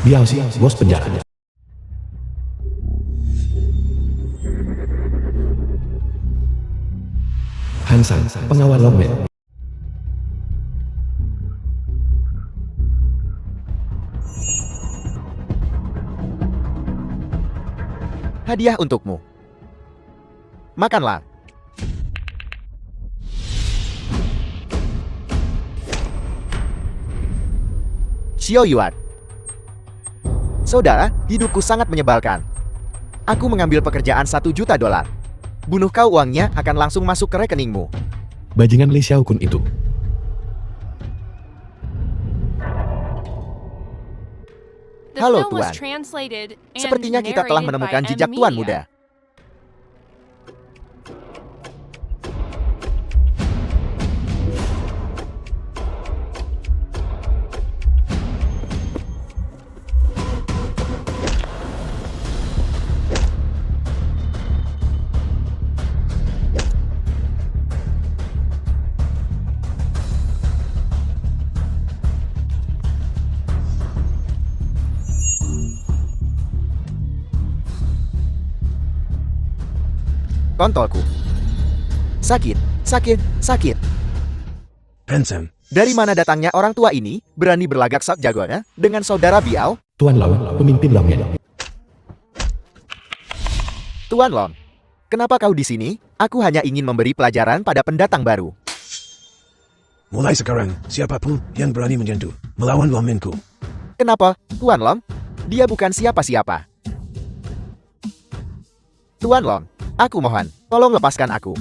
Biao sih, bos penjara. Hansan, pengawal Longmen. Hadiah untukmu. Makanlah. Xiao Yuan. Saudara, hidupku sangat menyebalkan. Aku mengambil pekerjaan $1 juta. Bunuh kau, uangnya akan langsung masuk ke rekeningmu. Bajingan Li Xiaokun itu. Halo Tuan. Sepertinya kita telah menemukan jejak Tuan muda. Kontolku. Sakit, sakit, sakit. Hansen, Dari mana datangnya orang tua ini berani berlagak sok jagonya dengan saudara Biao? Tuan Long, pemimpin Longmen. Tuan Long, kenapa kau di sini? Aku hanya ingin memberi pelajaran pada pendatang baru. mulai sekarang, siapapun yang berani menyentuh, melawan Longmenku. Kenapa, Tuan Long? Dia bukan siapa-siapa. Tuan Long, aku mohon, tolong lepaskan aku.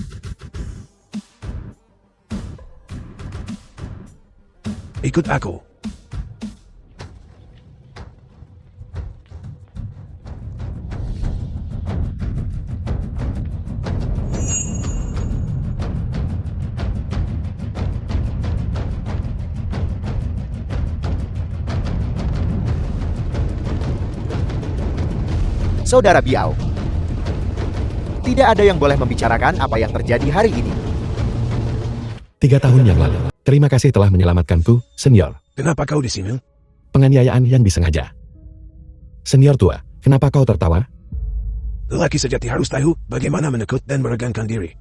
Ikut aku. Saudara Biao, tidak ada yang boleh membicarakan apa yang terjadi hari ini. 3 tahun yang lalu. Terima kasih telah menyelamatkanku, senior. Kenapa kau di sini? Penganiayaan yang disengaja. Senior tua, kenapa kau tertawa? Lelaki sejati harus tahu bagaimana menekut dan meregangkan diri.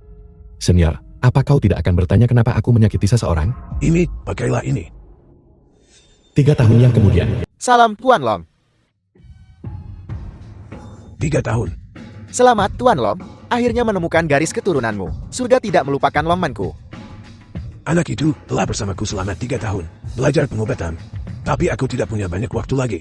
Senior, apa kau tidak akan bertanya kenapa aku menyakiti seseorang? Ini, pakailah ini. 3 tahun yang kemudian. Salam Tuan Long. 3 tahun. Selamat Tuan Long, akhirnya menemukan garis keturunanmu. Surga tidak melupakan Longmanku. Anak itu telah bersamaku selama 3 tahun, belajar pengobatan. Tapi aku tidak punya banyak waktu lagi.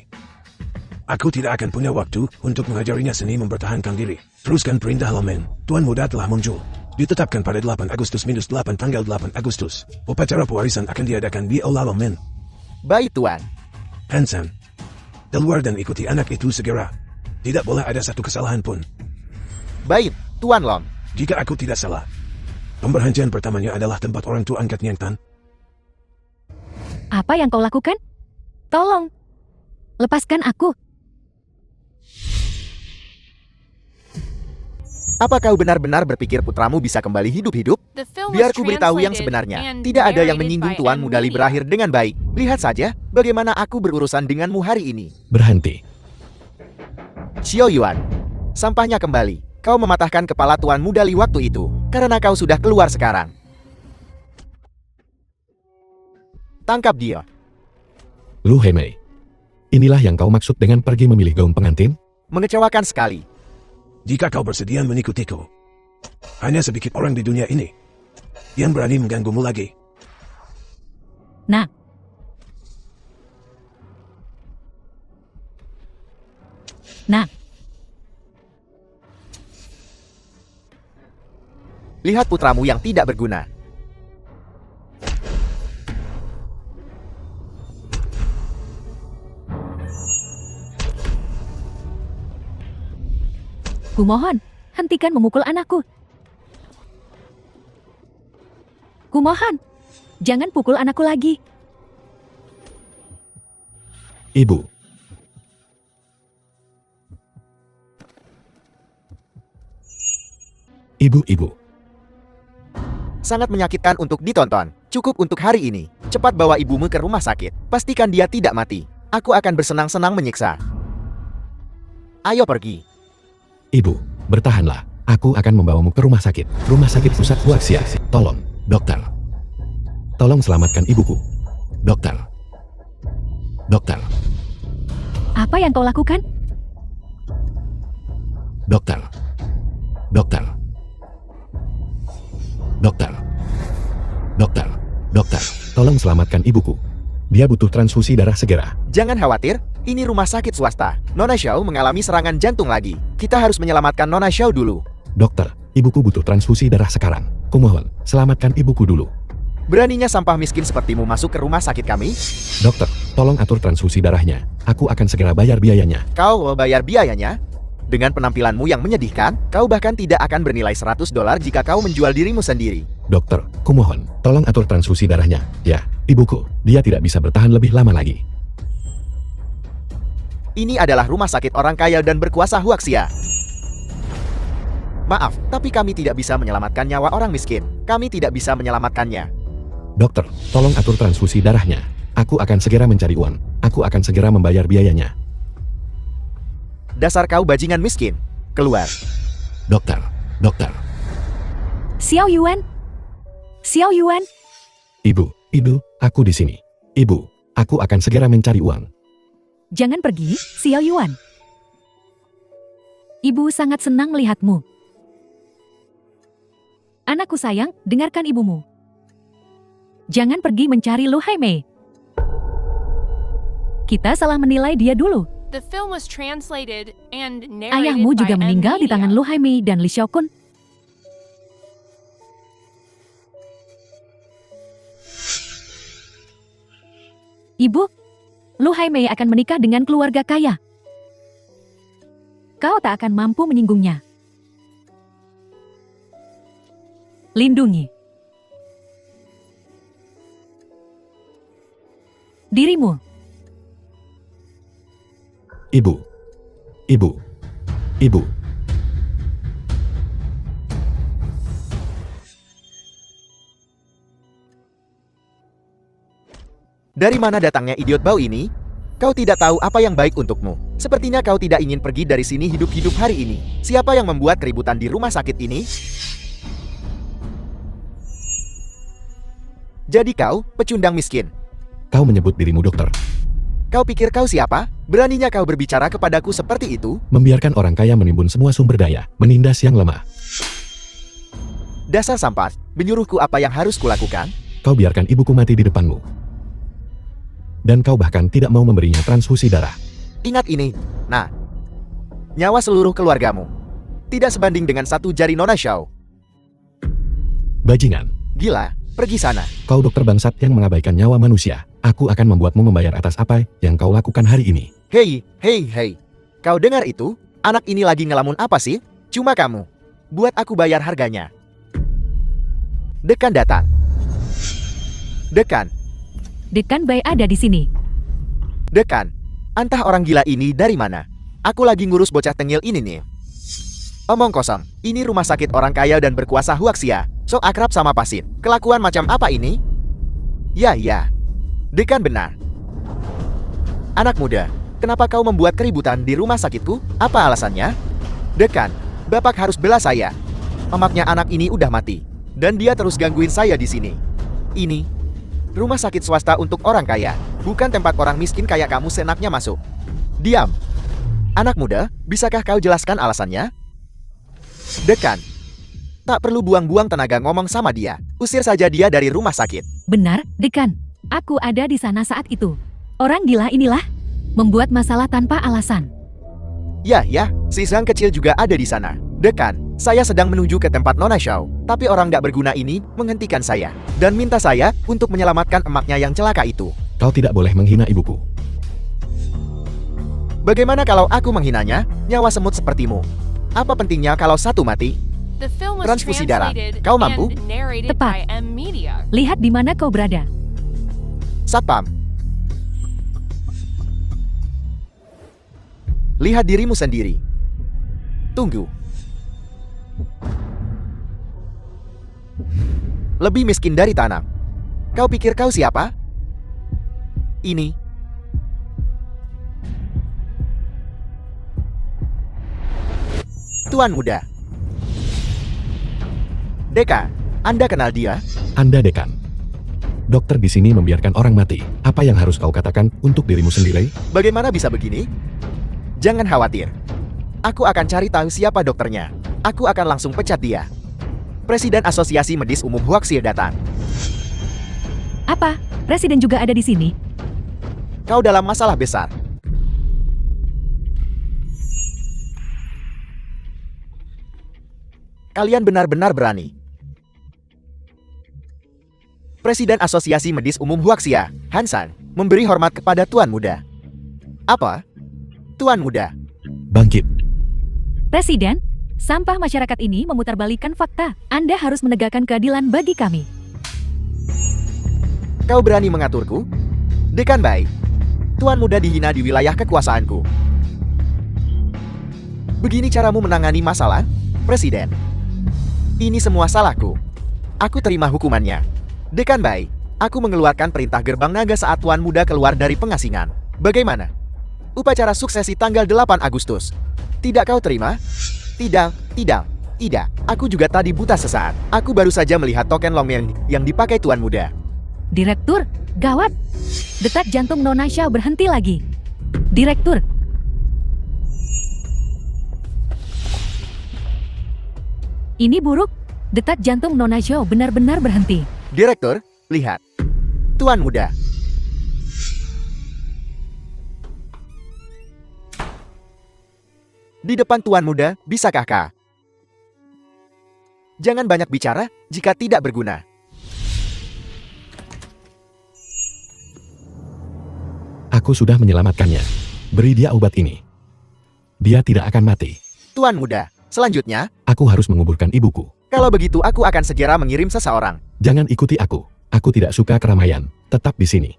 Aku tidak akan punya waktu untuk mengajarinya seni mempertahankan diri. Teruskan perintah Longmen. Tuan muda telah muncul. Ditetapkan pada 8 Agustus-8 tanggal 8 Agustus. Upacara pewarisan akan diadakan di Aula Longmen. Baik Tuan. Hansen, keluar dan ikuti anak itu segera. Tidak boleh ada satu kesalahan pun. Baik, Tuan Long. Jika aku tidak salah, pemberhentian pertamanya adalah tempat orang tua angkat Yang Tan. Apa yang kau lakukan? Tolong, lepaskan aku. Apa kau benar-benar berpikir putramu bisa kembali hidup-hidup? Biar ku beritahu yang sebenarnya. Tidak ada yang menyinggung Tuan Mudali berakhir dengan baik. Lihat saja bagaimana aku berurusan denganmu hari ini. Berhenti. Xiao Yuan, sampahnya kembali. Kau mematahkan kepala Tuan Mudali waktu itu, karena kau sudah keluar sekarang. Tangkap dia. Lu Hemei. Inilah yang kau maksud dengan pergi memilih gaun pengantin? Mengecewakan sekali. Jika kau bersedia mengikutiku, hanya sedikit orang di dunia ini yang berani mengganggumu lagi. Nah, Lihat putramu yang tidak berguna. kumohon, hentikan memukul anakku. Kumohon, jangan pukul anakku lagi. Ibu. Ibu. Sangat menyakitkan untuk ditonton. Cukup untuk hari ini. Cepat bawa ibumu ke rumah sakit. Pastikan dia tidak mati. Aku akan bersenang-senang menyiksa. Ayo pergi. Ibu, bertahanlah. Aku akan membawamu ke rumah sakit. Rumah sakit pusat Huaxia. Tolong, dokter. Tolong selamatkan ibuku. Dokter. Dokter. Apa yang kau lakukan? Dokter. Dokter. Dokter. Dokter. Dokter. Tolong selamatkan ibuku. Dia butuh transfusi darah segera. Jangan khawatir, ini rumah sakit swasta. Nona Xiao mengalami serangan jantung lagi. Kita harus menyelamatkan Nona Xiao dulu. Dokter, ibuku butuh transfusi darah sekarang. Kumohon, selamatkan ibuku dulu. Beraninya sampah miskin sepertimu masuk ke rumah sakit kami? Dokter, tolong atur transfusi darahnya. Aku akan segera bayar biayanya. Kau mau bayar biayanya? Dengan penampilanmu yang menyedihkan, kau bahkan tidak akan bernilai $100 jika kau menjual dirimu sendiri. Dokter, kumohon, tolong atur transfusi darahnya. Ya, ibuku, dia tidak bisa bertahan lebih lama lagi. Ini adalah rumah sakit orang kaya dan berkuasa Huaxia. Maaf, tapi kami tidak bisa menyelamatkan nyawa orang miskin. Kami tidak bisa menyelamatkannya. Dokter, tolong atur transfusi darahnya. Aku akan segera mencari uang. Aku akan segera membayar biayanya. Dasar kau bajingan miskin. Keluar. Dokter, dokter. Xiao Yuan? Xiao Yuan? Ibu, aku di sini. Ibu, aku akan segera mencari uang. Jangan pergi, Xiao Yuan. Ibu sangat senang melihatmu. Anakku sayang, dengarkan ibumu. Jangan pergi mencari Lu Haimei. Kita salah menilai dia dulu. Ayahmu juga meninggal di tangan Lu Haimei dan Li Xiaokun. Ibu, Lu Haimei akan menikah dengan keluarga kaya. Kau tak akan mampu menyinggungnya. Lindungi dirimu. Ibu. Dari mana datangnya idiot bau ini? Kau tidak tahu apa yang baik untukmu. Sepertinya kau tidak ingin pergi dari sini hidup-hidup hari ini. Siapa yang membuat keributan di rumah sakit ini? Jadi kau, pecundang miskin. Kau menyebut dirimu dokter. Kau pikir kau siapa? Beraninya kau berbicara kepadaku seperti itu? Membiarkan orang kaya menimbun semua sumber daya, menindas yang lemah. Dasar sampat, menyuruhku apa yang harus kulakukan? Kau biarkan ibuku mati di depanmu. Dan kau bahkan tidak mau memberinya transfusi darah. Ingat ini, nah. Nyawa seluruh keluargamu tidak sebanding dengan satu jari Nona Xiao. Bajingan. Gila, pergi sana. Kau dokter bangsat yang mengabaikan nyawa manusia. Aku akan membuatmu membayar atas apa yang kau lakukan hari ini. Hei. Kau dengar itu? Anak ini lagi ngelamun apa sih? Cuma kamu. Buat aku bayar harganya. Dekan datang. Dekan. Dekan Bai ada di sini. Dekan. Entah orang gila ini dari mana. Aku lagi ngurus bocah tengil ini nih. Omong kosong. Ini rumah sakit orang kaya dan berkuasa Huaxia. Sok akrab sama pasien. Kelakuan macam apa ini? Ya. Dekan benar. Anak muda, kenapa kau membuat keributan di rumah sakitku? Apa alasannya? Dekan, Bapak harus bela saya. Emaknya anak ini udah mati. Dan dia terus gangguin saya di sini. Ini rumah sakit swasta untuk orang kaya, bukan tempat orang miskin kayak kamu senaknya masuk. Diam. Anak muda, bisakah kau jelaskan alasannya? Dekan, tak perlu buang-buang tenaga ngomong sama dia. Usir saja dia dari rumah sakit. Benar, Dekan. Aku ada di sana saat itu. Orang gila inilah membuat masalah tanpa alasan. Ya, si Zhang kecil juga ada di sana. Dekan, saya sedang menuju ke tempat Nona Xiao, tapi orang gak berguna ini menghentikan saya dan minta saya untuk menyelamatkan emaknya yang celaka itu. Kau tidak boleh menghina ibuku. Bagaimana kalau aku menghinanya? Nyawa semut sepertimu. Apa pentingnya kalau satu mati? Transfusi darah. Kau mampu? Tepat. Lihat di mana kau berada. Satpam. Lihat dirimu sendiri. Tunggu. Lebih miskin dari tanah. Kau pikir kau siapa? Ini Tuan muda. Dekan, Anda kenal dia? Anda dekan. Dokter di sini membiarkan orang mati. Apa yang harus kau katakan untuk dirimu sendiri? Bagaimana bisa begini? Jangan khawatir. Aku akan cari tahu siapa dokternya. Aku akan langsung pecat dia. Presiden Asosiasi Medis Umum Huaxia datang. Apa? Presiden juga ada di sini? Kau dalam masalah besar. Kalian benar-benar berani. Presiden Asosiasi Medis Umum Huaxia, Hansan, memberi hormat kepada Tuan Muda. Apa? Tuan Muda. Bangkit. Presiden, sampah masyarakat ini memutarbalikkan fakta. Anda harus menegakkan keadilan bagi kami. Kau berani mengaturku? Dekan baik. Tuan Muda dihina di wilayah kekuasaanku. Begini caramu menangani masalah, Presiden? Ini semua salahku. Aku terima hukumannya. Dekan baik, aku mengeluarkan perintah gerbang naga saat Tuan Muda keluar dari pengasingan. Bagaimana? Upacara suksesi tanggal 8 Agustus. Tidak kau terima? Tidak. Aku juga tadi buta sesaat. Aku baru saja melihat token Longmen yang dipakai Tuan Muda. Direktur, gawat. Detak jantung Nona Xiao berhenti lagi. Direktur. Ini buruk. Detak jantung Nona Xiao benar-benar berhenti. Direktur, lihat. Tuan Muda. Di depan Tuan Muda, bisakah kah? Jangan banyak bicara jika tidak berguna. Aku sudah menyelamatkannya. Beri dia obat ini. Dia tidak akan mati. Tuan Muda, selanjutnya, Aku harus menguburkan ibuku. kalau begitu aku akan segera mengirim seseorang. Jangan ikuti aku. Aku tidak suka keramaian. Tetap di sini.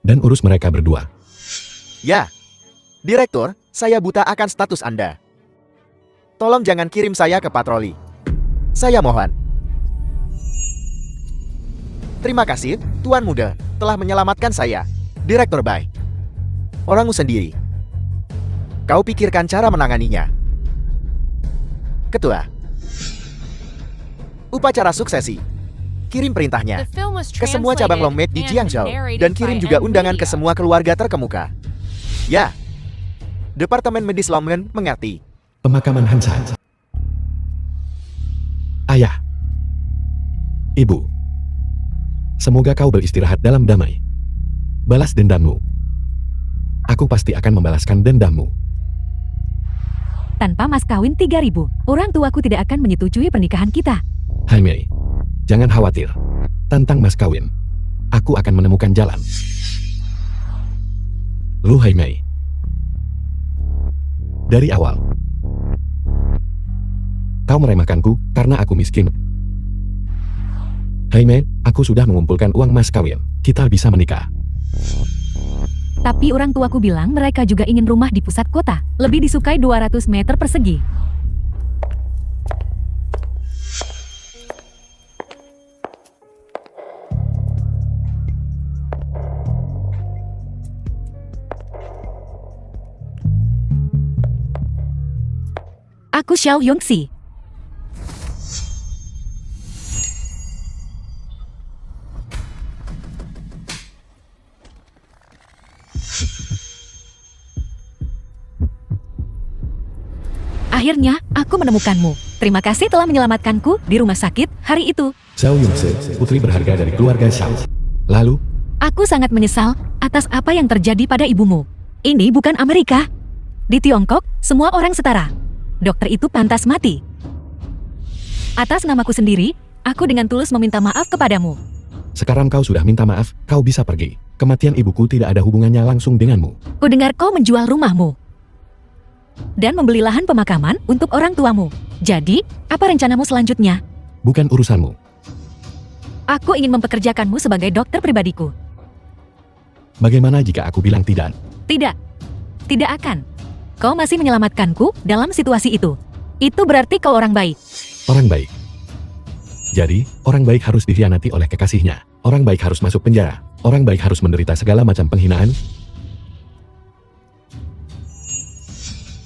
Dan urus mereka berdua. Ya. Direktur, saya buta akan status Anda. Tolong jangan kirim saya ke patroli. Saya mohon. Terima kasih, Tuan Muda, telah menyelamatkan saya. Direktur baik. Orangmu sendiri. Kau pikirkan cara menanganinya. Ketua. Upacara suksesi. Kirim perintahnya ke semua cabang Longmed di Jiangzhou dan kirim juga undangan ke semua keluarga terkemuka. Ya. Departemen Medis Longmen mengerti. Pemakaman Hansan. Ayah. Ibu. Semoga kau beristirahat dalam damai. Balas dendammu. Aku pasti akan membalaskan dendammu. Tanpa mas kawin 3.000, orang tuaku tidak akan menyetujui pernikahan kita. Hai Mei. Jangan khawatir. Tantang mas kawin. Aku akan menemukan jalan. Lu Hai Mei. Dari awal. Kau meremehkanku karena aku miskin. Hai Mei, aku sudah mengumpulkan uang mas kawin. Kita bisa menikah. Tapi orang tuaku bilang mereka juga ingin rumah di pusat kota, lebih disukai 200 meter persegi. Aku Xiao Yongxi. Akhirnya, aku menemukanmu. Terima kasih telah menyelamatkanku di rumah sakit hari itu. Xiao Yongse, putri berharga dari keluarga Xiao. Lalu, Aku sangat menyesal atas apa yang terjadi pada ibumu. Ini bukan Amerika. Di Tiongkok, semua orang setara. Dokter itu pantas mati. Atas namaku sendiri, aku dengan tulus meminta maaf kepadamu. sekarang kau sudah minta maaf, kau bisa pergi. Kematian ibuku tidak ada hubungannya langsung denganmu. Kudengar kau menjual rumahmu dan membeli lahan pemakaman untuk orang tuamu. Jadi, apa rencanamu selanjutnya? Bukan urusanmu. Aku ingin mempekerjakanmu sebagai dokter pribadiku. Bagaimana jika aku bilang tidak? Tidak. Tidak akan. Kau masih menyelamatkanku dalam situasi itu. Itu berarti kau orang baik. Orang baik. Jadi, orang baik harus dikhianati oleh kekasihnya. Orang baik harus masuk penjara. Orang baik harus menderita segala macam penghinaan.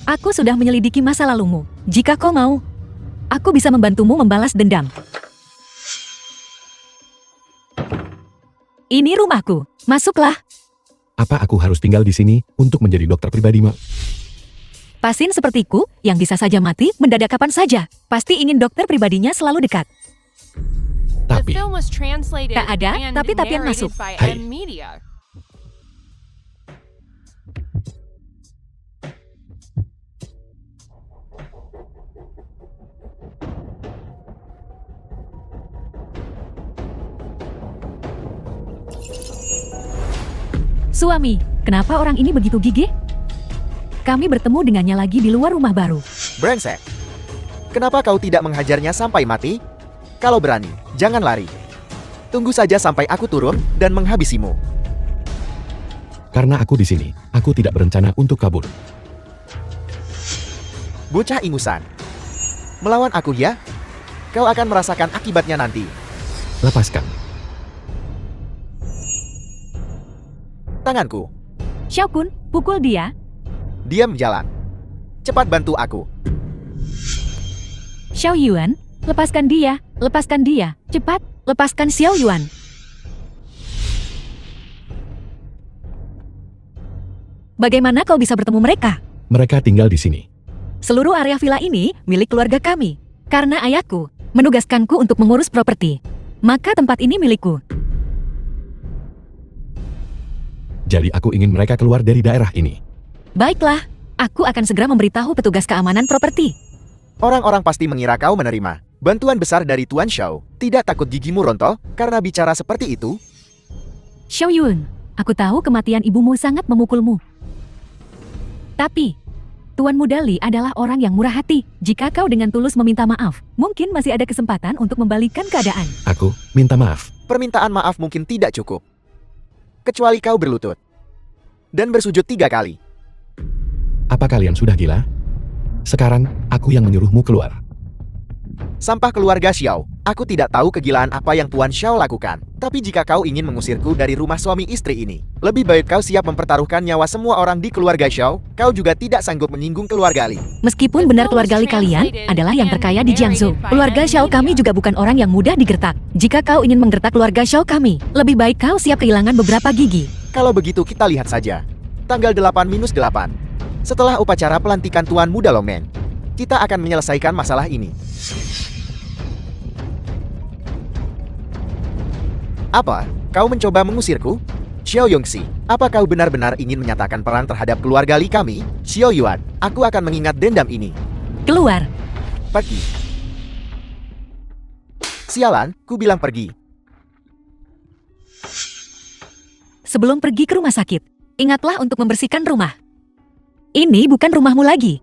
Aku sudah menyelidiki masa lalumu. Jika kau mau, aku bisa membantumu membalas dendam. Ini rumahku. Masuklah. Apa aku harus tinggal di sini untuk menjadi dokter pribadi, Ma? Pasien sepertiku, yang bisa saja mati mendadak kapan saja, pasti ingin dokter pribadinya selalu dekat. Tapi, Tak ada, tapi-tapian masuk. Hai. Suami, kenapa orang ini begitu gigih? Kami bertemu dengannya lagi di luar rumah baru. Brengsek. Kenapa kau tidak menghajarnya sampai mati? Kalau berani, jangan lari. Tunggu saja sampai aku turun dan menghabisimu. karena aku di sini, aku tidak berencana untuk kabur. Bocah ingusan. Melawan aku ya? Kau akan merasakan akibatnya nanti. Lepaskan. Tanganku. Xiao Kun, pukul dia. Diam jalan. Cepat bantu aku. Xiao Yuan, lepaskan dia, cepat, lepaskan Xiao Yuan. Bagaimana kau bisa bertemu mereka? Mereka tinggal di sini. Seluruh area villa ini milik keluarga kami. Karena ayahku menugaskanku untuk mengurus properti. Maka tempat ini milikku. Jadi aku ingin mereka keluar dari daerah ini. Baiklah, aku akan segera memberitahu petugas keamanan properti. Orang-orang pasti mengira kau menerima bantuan besar dari Tuan Xiao. Tidak takut gigimu rontok karena bicara seperti itu? Xiao Yun, aku tahu kematian ibumu sangat memukulmu. Tapi, Tuan Muda Li adalah orang yang murah hati. Jika kau dengan tulus meminta maaf, mungkin masih ada kesempatan untuk membalikan keadaan. Aku minta maaf. Permintaan maaf mungkin tidak cukup. Kecuali kau berlutut. Dan bersujud 3 kali. Apa kalian sudah gila? Sekarang, aku yang menyuruhmu keluar. Sampah keluarga Xiao, aku tidak tahu kegilaan apa yang Tuan Xiao lakukan. Tapi jika kau ingin mengusirku dari rumah suami istri ini, lebih baik kau siap mempertaruhkan nyawa semua orang di keluarga Xiao. Kau juga tidak sanggup menyinggung keluarga Li. Meskipun benar keluarga Li kalian adalah yang terkaya di Jiangsu, keluarga Xiao kami juga bukan orang yang mudah digertak. Jika kau ingin menggertak keluarga Xiao kami, lebih baik kau siap kehilangan beberapa gigi. Kalau begitu kita lihat saja. Tanggal 8-8. Setelah upacara pelantikan Tuan Muda Longmeng, kita akan menyelesaikan masalah ini. Apa? Kau mencoba mengusirku? Xiao Yongxi, apa kau benar-benar ingin menyatakan perang terhadap keluarga Li kami? Xiao Yuan, aku akan mengingat dendam ini. Keluar. Pergi. Sialan, ku bilang pergi. Sebelum pergi ke rumah sakit, ingatlah untuk membersihkan rumah. Ini bukan rumahmu lagi.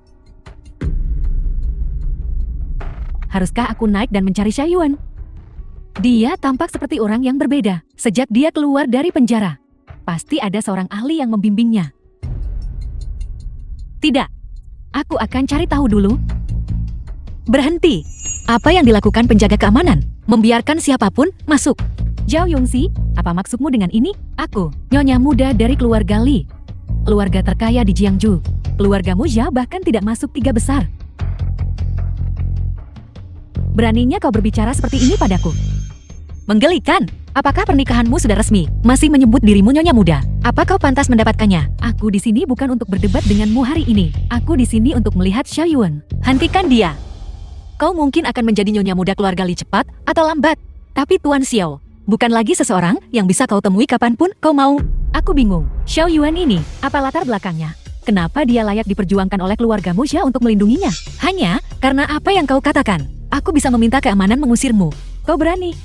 Haruskah aku naik dan mencari Xiao Yuan? Dia tampak seperti orang yang berbeda sejak dia keluar dari penjara. Pasti ada seorang ahli yang membimbingnya. Tidak. Aku akan cari tahu dulu. Berhenti. Apa yang dilakukan penjaga keamanan? Membiarkan siapapun masuk. Zhao Yongxi, apa maksudmu dengan ini? Aku, nyonya muda dari keluarga Li. Keluarga terkaya di Jiangsu. Keluargamu Zhao bahkan tidak masuk 3 besar. Beraninya kau berbicara seperti ini padaku? Menggelikan. Apakah pernikahanmu sudah resmi? Masih menyebut dirimu nyonya muda. Apa kau pantas mendapatkannya? Aku di sini bukan untuk berdebat denganmu hari ini. Aku di sini untuk melihat Xiao Yuan. Hentikan dia. Kau mungkin akan menjadi nyonya muda keluarga Li cepat atau lambat. Tapi Tuan Xiao, bukan lagi seseorang yang bisa kau temui kapanpun kau mau. Aku bingung. Xiao Yuan ini, apa latar belakangnya? Kenapa dia layak diperjuangkan oleh keluargamu Xia untuk melindunginya? Hanya karena apa yang kau katakan. Aku bisa meminta keamanan mengusirmu. Kau berani?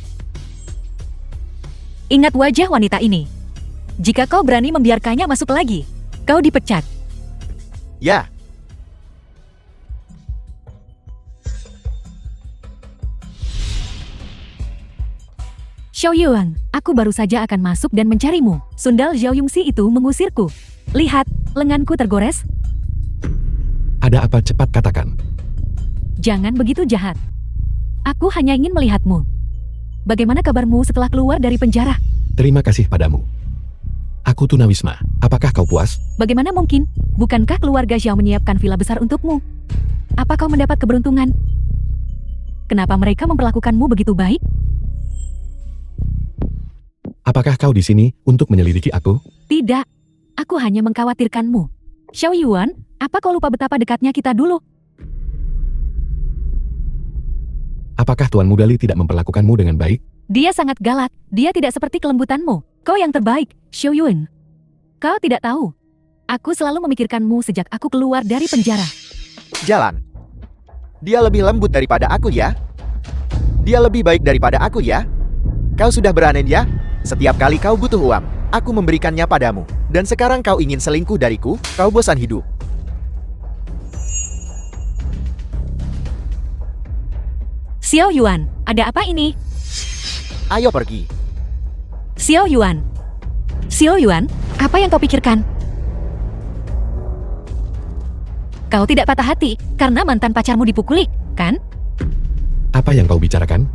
Ingat wajah wanita ini. Jika kau berani membiarkannya masuk lagi, kau dipecat. Ya. Xiao Yuan, aku baru saja akan masuk dan mencarimu. Sundal Zhao Yongxi itu mengusirku. Lihat, lenganku tergores. Ada apa, cepat katakan. Jangan begitu jahat. Aku hanya ingin melihatmu. Bagaimana kabarmu setelah keluar dari penjara? Terima kasih padamu. Aku tunawisma. Apakah kau puas? Bagaimana mungkin? Bukankah keluarga Xiao menyiapkan villa besar untukmu? Apa kau mendapat keberuntungan? Kenapa mereka memperlakukanmu begitu baik? Apakah kau di sini untuk menyelidiki aku? Tidak. Aku hanya mengkhawatirkanmu. Xiao Yuan, apa kau lupa betapa dekatnya kita dulu? Apakah Tuan Muda Li tidak memperlakukanmu dengan baik? Dia sangat galak. Dia tidak seperti kelembutanmu. Kau yang terbaik, Xiao Yuan. Kau tidak tahu. Aku selalu memikirkanmu sejak aku keluar dari penjara. Jalan. Dia lebih lembut daripada aku ya. Dia lebih baik daripada aku ya. Kau sudah berani ya? Setiap kali kau butuh uang, aku memberikannya padamu. Dan sekarang kau ingin selingkuh dariku? Kau bosan hidup. Xiao Yuan, ada apa ini? Ayo pergi. Xiao Yuan. Xiao Yuan, apa yang kau pikirkan? Kau tidak patah hati karena mantan pacarmu dipukuli, kan? Apa yang kau bicarakan?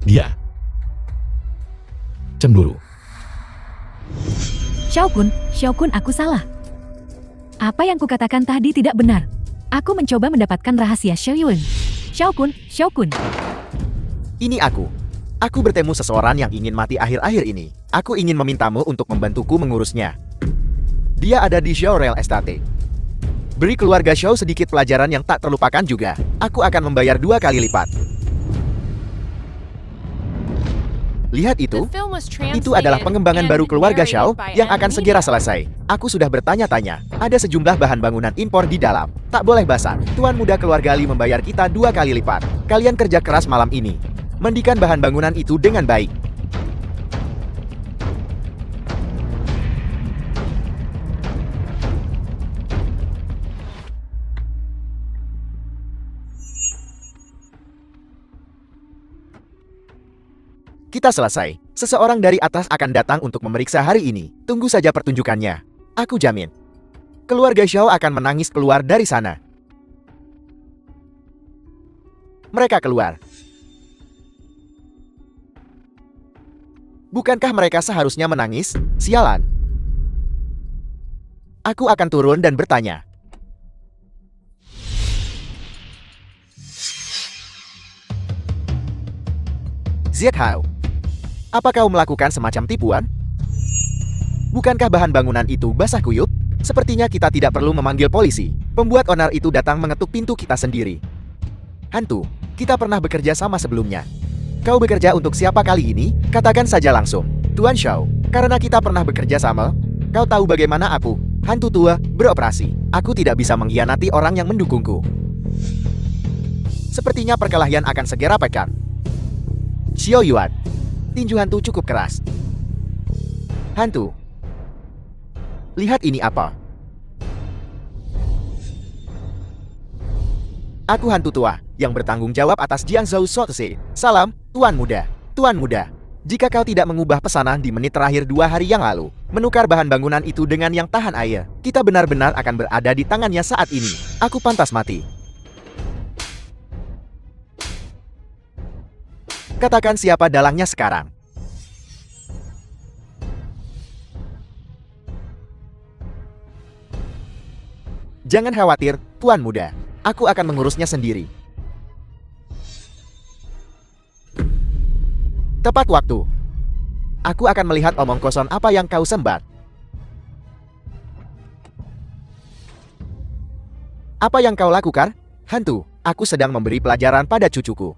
Dia cemburu. Xiao Kun, aku salah. Apa yang kukatakan tadi tidak benar. Aku mencoba mendapatkan rahasia Xiao Yuan. Xiao Kun. Ini aku. Aku bertemu seseorang yang ingin mati akhir-akhir ini. Aku ingin memintamu untuk membantuku mengurusnya. Dia ada di Xiao Real Estate. Beri keluarga Xiao sedikit pelajaran yang tak terlupakan juga. Aku akan membayar 2 kali lipat. Lihat itu. Itu adalah pengembangan baru keluarga Xiao yang akan segera selesai. Aku sudah bertanya-tanya. Ada sejumlah bahan bangunan impor di dalam. Tak boleh basah. Tuan muda keluarga Li membayar kita 2 kali lipat. Kalian kerja keras malam ini. Mandikan bahan bangunan itu dengan baik. Kita selesai. Seseorang dari atas akan datang untuk memeriksa hari ini. Tunggu saja pertunjukannya. Aku jamin. Keluarga Xiao akan menangis keluar dari sana. Mereka keluar. Bukankah mereka seharusnya menangis? Sialan. Aku akan turun dan bertanya. Ziethao. Apa kau melakukan semacam tipuan? Bukankah bahan bangunan itu basah kuyup? Sepertinya kita tidak perlu memanggil polisi. Pembuat onar itu datang mengetuk pintu kita sendiri. Hantu, kita pernah bekerja sama sebelumnya. Kau bekerja untuk siapa kali ini? Katakan saja langsung. Tuan Xiao, karena kita pernah bekerja sama, kau tahu bagaimana aku, hantu tua, beroperasi. Aku tidak bisa mengkhianati orang yang mendukungku. Sepertinya perkelahian akan segera pekan. Xiao Yuan. Tinju hantu cukup keras. Hantu. Lihat ini apa? Aku hantu tua yang bertanggung jawab atas Jiangzhou Shotse. Salam, Tuan Muda. Tuan Muda, jika kau tidak mengubah pesanan di menit terakhir 2 hari yang lalu, menukar bahan bangunan itu dengan yang tahan air, kita benar-benar akan berada di tangannya saat ini. Aku pantas mati. Katakan siapa dalangnya sekarang. Jangan khawatir, Tuan Muda. Aku akan mengurusnya sendiri. Tepat waktu. Aku akan melihat omong kosong apa yang kau sembat. Apa yang kau lakukan? Hantu, aku sedang memberi pelajaran pada cucuku.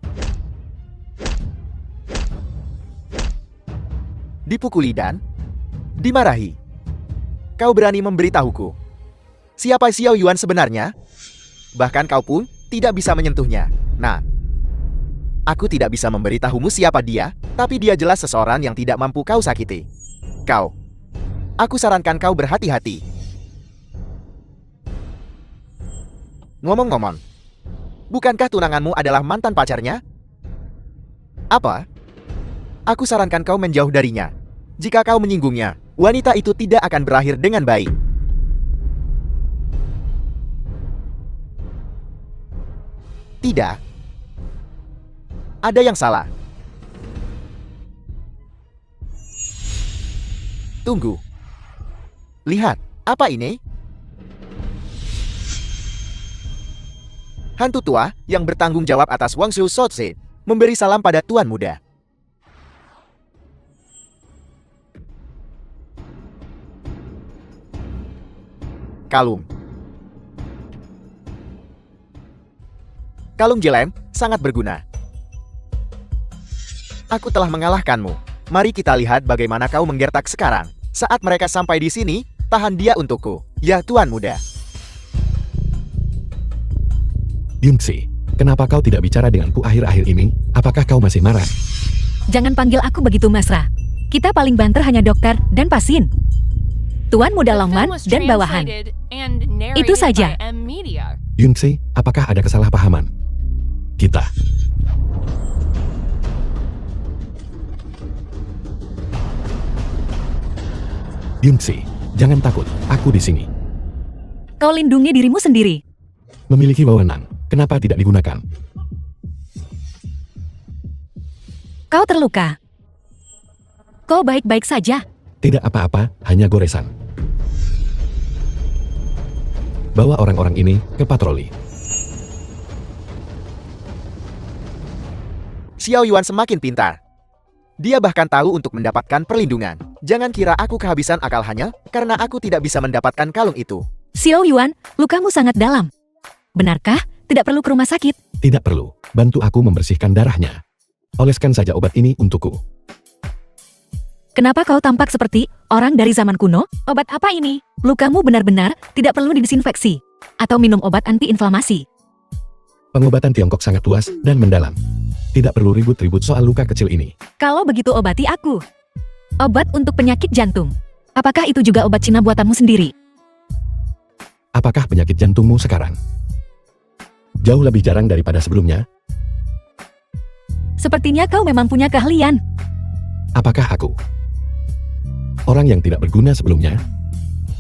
Dipukuli dan dimarahi. Kau berani memberitahuku siapa Xiao Yuan sebenarnya? Bahkan kau pun tidak bisa menyentuhnya. Nah, aku tidak bisa memberitahumu siapa dia, tapi dia jelas seseorang yang tidak mampu kau sakiti. Aku sarankan kau berhati-hati. Ngomong-ngomong, bukankah tunanganmu adalah mantan pacarnya? Apa? Aku sarankan kau menjauh darinya. Jika kau menyinggungnya, wanita itu tidak akan berakhir dengan baik. Tidak. Ada yang salah. Tunggu. Lihat, apa ini? Hantu tua yang bertanggung jawab atas Wangshu Sozi memberi salam pada Tuan Muda. Kalung. Kalung Jelem sangat berguna. Aku telah mengalahkanmu. Mari kita lihat bagaimana kau menggertak sekarang. Saat mereka sampai di sini, tahan dia untukku. Ya Tuan Muda. Yunxi, kenapa kau tidak bicara denganku akhir-akhir ini? Apakah kau masih marah? Jangan panggil aku begitu, Masra. Kita paling banter hanya dokter dan pasien. Tuan Muda Longman dan bawahan. Itu saja. Yunxi, apakah ada kesalahpahaman? Kita. Yunxi, jangan takut. Aku di sini. Kau lindungi dirimu sendiri. Memiliki wewenang. Kenapa tidak digunakan? Kau terluka. Kau baik-baik saja. Tidak apa-apa, hanya goresan. Bawa orang-orang ini ke patroli. Xiao Yuan semakin pintar. Dia bahkan tahu untuk mendapatkan perlindungan. Jangan kira aku kehabisan akal hanya karena aku tidak bisa mendapatkan kalung itu. Xiao Yuan, lukamu sangat dalam. Benarkah? Tidak perlu ke rumah sakit. Tidak perlu. Bantu aku membersihkan darahnya. Oleskan saja obat ini untukku. Kenapa kau tampak seperti orang dari zaman kuno? Obat apa ini? Lukamu benar-benar tidak perlu didisinfeksi. Atau minum obat anti-inflamasi. Pengobatan Tiongkok sangat luas dan mendalam. Tidak perlu ribut-ribut soal luka kecil ini. Kalau begitu obati aku. Obat untuk penyakit jantung. Apakah itu juga obat Cina buatanmu sendiri? Apakah penyakit jantungmu sekarang jauh lebih jarang daripada sebelumnya? Sepertinya kau memang punya keahlian. Apakah aku orang yang tidak berguna sebelumnya?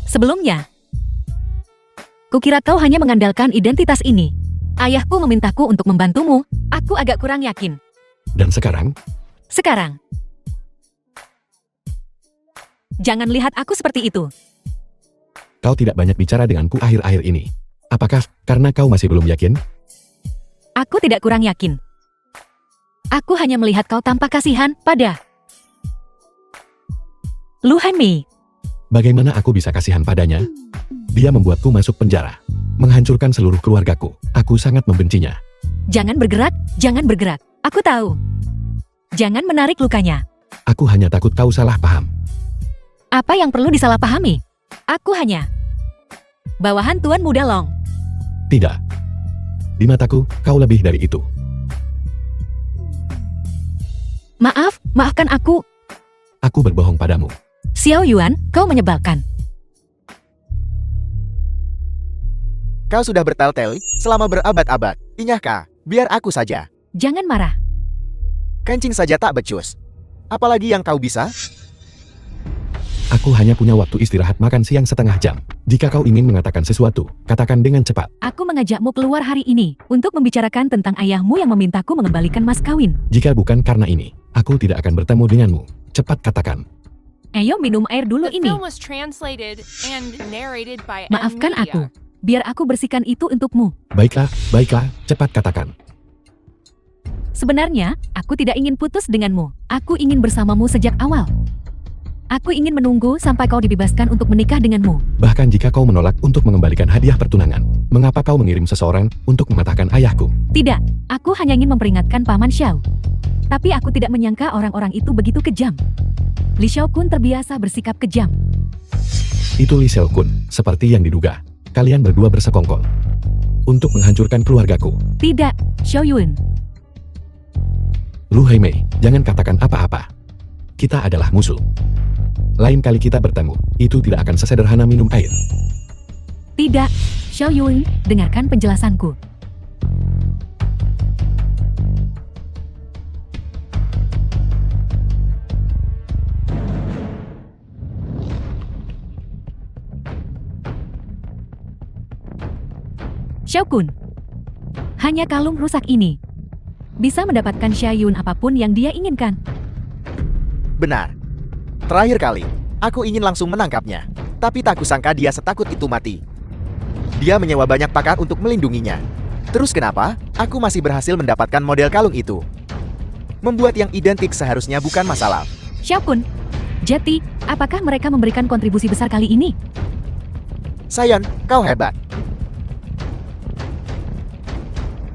Sebelumnya, kukira kau hanya mengandalkan identitas ini. Ayahku memintaku untuk membantumu. Aku agak kurang yakin. Dan sekarang? Sekarang. Jangan lihat aku seperti itu. Kau tidak banyak bicara denganku akhir-akhir ini. Apakah karena kau masih belum yakin? Aku tidak kurang yakin. Aku hanya melihat kau tampak kasihan pada Lu Hanmei. Bagaimana aku bisa kasihan padanya? Dia membuatku masuk penjara, menghancurkan seluruh keluargaku. Aku sangat membencinya. Jangan bergerak, jangan bergerak. Aku tahu. Jangan menarik lukanya. Aku hanya takut kau salah paham. Apa yang perlu disalahpahami? Aku hanya bawahan Tuan Muda Long. Tidak. Di mataku, kau lebih dari itu. Maaf, maafkan aku. Aku berbohong padamu. Xiao Yuan, kau menyebalkan. Kau sudah bertel-tel selama berabad-abad. Inyahkah? Biar aku saja. Jangan marah. Kencing saja tak becus. Apalagi yang kau bisa? Aku hanya punya waktu istirahat makan siang setengah jam. Jika kau ingin mengatakan sesuatu, katakan dengan cepat. Aku mengajakmu keluar hari ini untuk membicarakan tentang ayahmu yang memintaku mengembalikan mas kawin. Jika bukan karena ini, aku tidak akan bertemu denganmu. Cepat katakan. Ayo minum air dulu ini. Maafkan aku. Biar aku bersihkan itu untukmu. Baiklah, baiklah, cepat katakan. Sebenarnya, aku tidak ingin putus denganmu. Aku ingin bersamamu sejak awal. Aku ingin menunggu sampai kau dibebaskan untuk menikah denganmu. Bahkan jika kau menolak untuk mengembalikan hadiah pertunangan, mengapa kau mengirim seseorang untuk mematahkan ayahku? Tidak, aku hanya ingin memperingatkan Paman Xiao. Tapi aku tidak menyangka orang-orang itu begitu kejam. Li Xiaokun terbiasa bersikap kejam. Itu Li Xiaokun, seperti yang diduga. Kalian berdua bersekongkol untuk menghancurkan keluargaku. Tidak, Xiao Yun. Lu Haimei, jangan katakan apa-apa. Kita adalah musuh. Lain kali kita bertemu, itu tidak akan sesederhana minum air. Tidak, Xiao Yun, dengarkan penjelasanku. Xiao Kun, hanya kalung rusak ini bisa mendapatkan Xiao Yun apapun yang dia inginkan. Benar. Terakhir kali, Aku ingin langsung menangkapnya. Tapi tak kusangka dia setakut itu mati. Dia menyewa banyak pakar untuk melindunginya. Terus kenapa aku masih berhasil mendapatkan model kalung itu? Membuat yang identik seharusnya bukan masalah. Xiao Kun, Jeti, apakah mereka memberikan kontribusi besar kali ini? Sayan, kau hebat.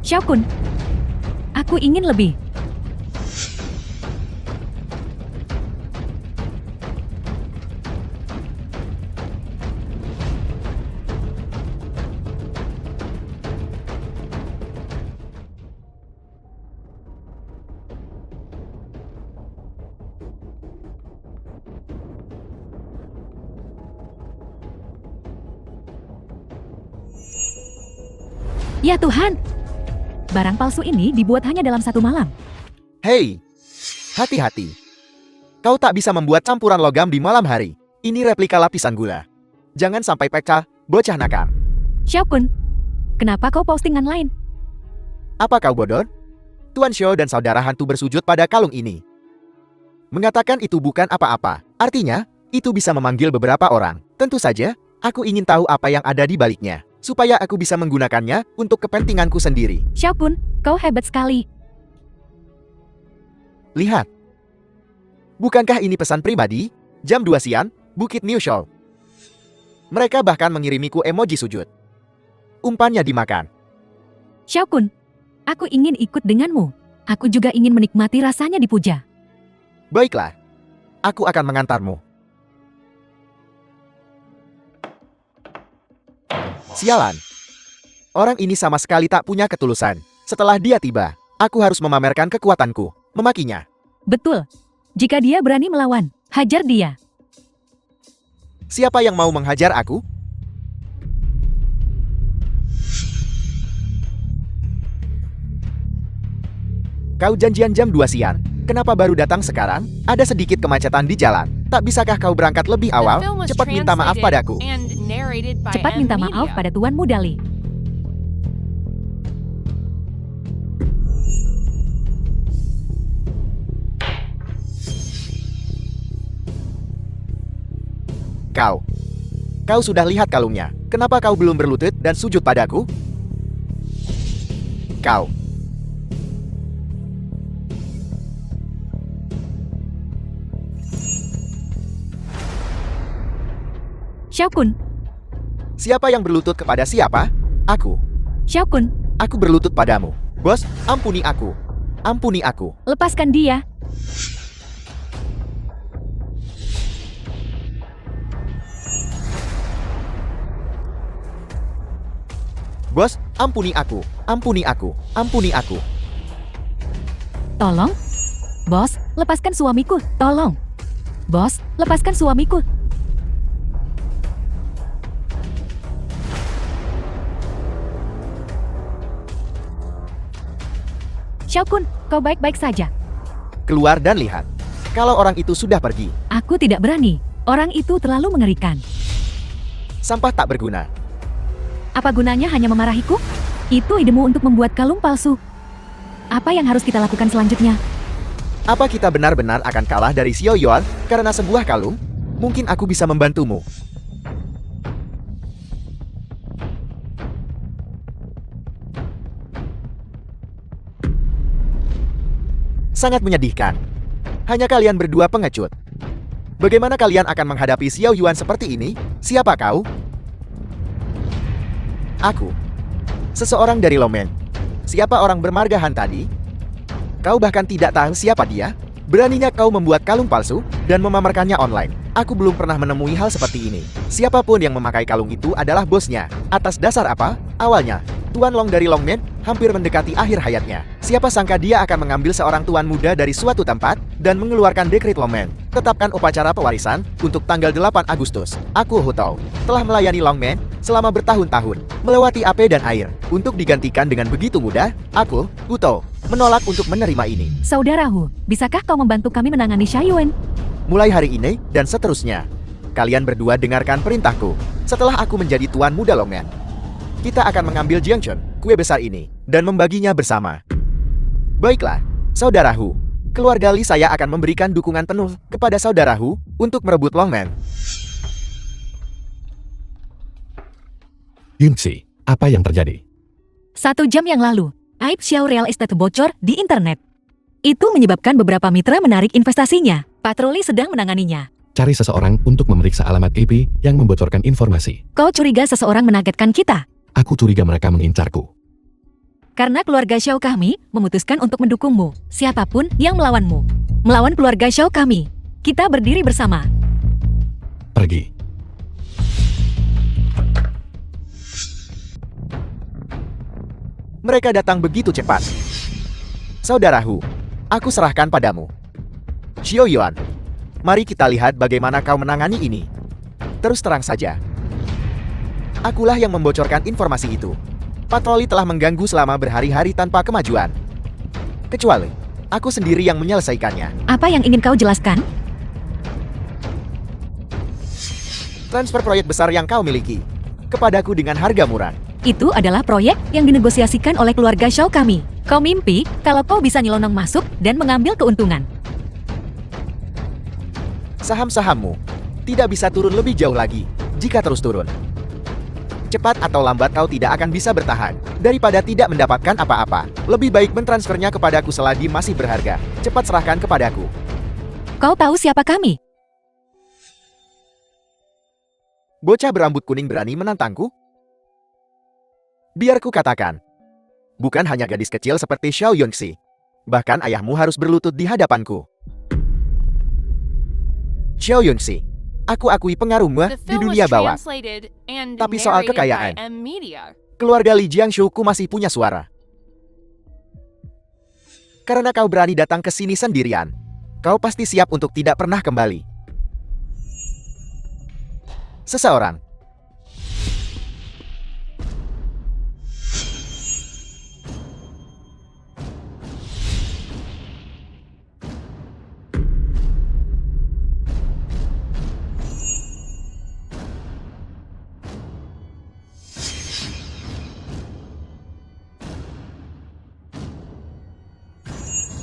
Xiao Kun, aku ingin lebih. Ya Tuhan, barang palsu ini dibuat hanya dalam 1 malam. Hei, hati-hati. Kau tak bisa membuat campuran logam di malam hari. Ini replika lapisan gula. Jangan sampai pecah, bocah nakal. Xiao Kun, kenapa kau postingan lain? Apa kau bodoh? Tuan Xiao dan saudara hantu bersujud pada kalung ini. Mengatakan itu bukan apa-apa. Artinya, itu bisa memanggil beberapa orang. Tentu saja, aku ingin tahu apa yang ada di baliknya. Supaya aku bisa menggunakannya untuk kepentinganku sendiri. Xiao Kun, kau hebat sekali. Lihat. Bukankah ini pesan pribadi? Jam 2 siang, Bukit New Shoal. Mereka bahkan mengirimiku emoji sujud. Umpannya dimakan. Xiao Kun, aku ingin ikut denganmu. Aku juga ingin menikmati rasanya dipuja. Baiklah. Aku akan mengantarmu. Sialan. Orang ini sama sekali tak punya ketulusan. Setelah dia tiba, aku harus memamerkan kekuatanku. Memakinya. Betul. Jika dia berani melawan, hajar dia. Siapa yang mau menghajar aku? Kau janjian jam 2 siang. Kenapa baru datang sekarang? Ada sedikit kemacetan di jalan. Tak bisakah kau berangkat lebih awal? Cepat minta maaf padaku. Cepat minta maaf pada Tuan Mudali. Kau sudah lihat kalungnya. Kenapa kau belum berlutut dan sujud padaku? Kau. Xiao Kun, Siapa yang berlutut kepada siapa? Aku. Xiao Kun, Aku berlutut padamu. Bos, ampuni aku. Ampuni aku. lepaskan dia. Bos, ampuni aku. Ampuni aku. Ampuni aku. Tolong. Bos, lepaskan suamiku. Tolong. Bos, lepaskan suamiku. Xiao Kun, kau baik-baik saja. Keluar dan lihat. Kalau orang itu sudah pergi, Aku tidak berani. Orang itu terlalu mengerikan. sampah tak berguna. Apa gunanya hanya memarahiku? Itu idemu untuk membuat kalung palsu. Apa yang harus kita lakukan selanjutnya? Apa kita benar-benar akan kalah dari Xiao Yuan karena sebuah kalung? Mungkin aku bisa membantumu. Sangat menyedihkan. Hanya kalian berdua pengecut. Bagaimana kalian akan menghadapi Xiao Yuan seperti ini? Siapa kau? Aku. Seseorang dari Lomen. Siapa orang bermargahan tadi? Kau bahkan tidak tahu siapa dia? Beraninya kau membuat kalung palsu dan memamerkannya online. Aku belum pernah menemui hal seperti ini. Siapapun yang memakai kalung itu adalah bosnya. Atas dasar apa? Awalnya, Tuan Long dari Longmen hampir mendekati akhir hayatnya. Siapa sangka dia akan mengambil seorang tuan muda dari suatu tempat dan mengeluarkan dekret Longmen. Tetapkan upacara pewarisan untuk tanggal 8 Agustus. Aku Hutao telah melayani Longmen selama bertahun-tahun, melewati api dan air. Untuk digantikan dengan begitu mudah, aku, Hutao, menolak untuk menerima ini. Saudaraku, bisakah kau membantu kami menangani Xiaoyuan? Mulai hari ini dan seterusnya, kalian berdua dengarkan perintahku. Setelah aku menjadi tuan muda Longmen, kita akan mengambil Jiangchun, kue besar ini, dan membaginya bersama. Baiklah, saudaraku, Keluarga Li saya akan memberikan dukungan penuh kepada saudara Hu untuk merebut Longman. Yunxi, apa yang terjadi? 1 jam yang lalu, aib Xiao Real Estate bocor di internet. Itu menyebabkan beberapa mitra menarik investasinya. Patroli sedang menanganinya. Cari seseorang untuk memeriksa alamat IP yang membocorkan informasi. Kau curiga seseorang menargetkan kita? Aku curiga mereka mengincarku. Karena keluarga Xiao kami memutuskan untuk mendukungmu. Siapapun yang melawanmu. Melawan keluarga Xiao kami. Kita berdiri bersama. Pergi. Mereka datang begitu cepat. Saudara Hu, aku serahkan padamu. Xiao Yuan, mari kita lihat bagaimana kau menangani ini. Terus terang saja. Akulah yang membocorkan informasi itu. Patroli telah mengganggu selama berhari-hari tanpa kemajuan. Kecuali, aku sendiri yang menyelesaikannya. Apa yang ingin kau jelaskan? Transfer proyek besar yang kau miliki kepadaku dengan harga murah. Itu adalah proyek yang dinegosiasikan oleh keluarga Xiao kami. Kau mimpi kalau kau bisa nyelonong masuk dan mengambil keuntungan. Saham-sahammu tidak bisa turun lebih jauh lagi jika terus turun. Cepat atau lambat kau tidak akan bisa bertahan. Daripada tidak mendapatkan apa-apa, lebih baik mentransfernya kepadaku selagi masih berharga. Cepat serahkan kepadaku. Kau tahu siapa kami? Bocah berambut kuning berani menantangku? Biar ku katakan, bukan hanya gadis kecil seperti Xiao Yunxi. Bahkan ayahmu harus berlutut di hadapanku. Xiao Yunxi, aku akui pengaruhmu di dunia bawah. Tapi soal kekayaan, keluarga Li Jiangshuku masih punya suara. Karena kau berani datang ke sini sendirian, kau pasti siap untuk tidak pernah kembali. Seseorang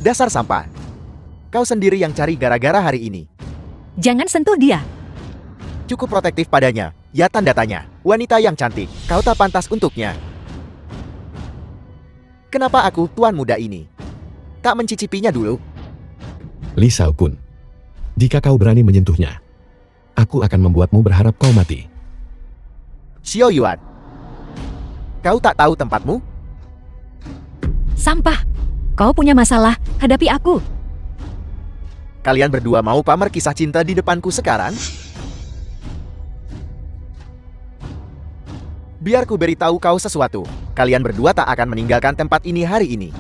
dasar sampah. Kau sendiri yang cari gara-gara hari ini. Jangan sentuh dia. Cukup protektif padanya. Ya tanda tanya. Wanita yang cantik. Kau tak pantas untuknya. Kenapa aku, tuan muda ini, tak mencicipinya dulu? Li Shaokun, jika kau berani menyentuhnya, aku akan membuatmu berharap kau mati. Xiao Yuan, kau tak tahu tempatmu? Sampah. Kau punya masalah, hadapi aku. Kalian berdua mau pamer kisah cinta di depanku sekarang? Biar ku beritahu kau sesuatu. Kalian berdua tak akan meninggalkan tempat ini hari ini.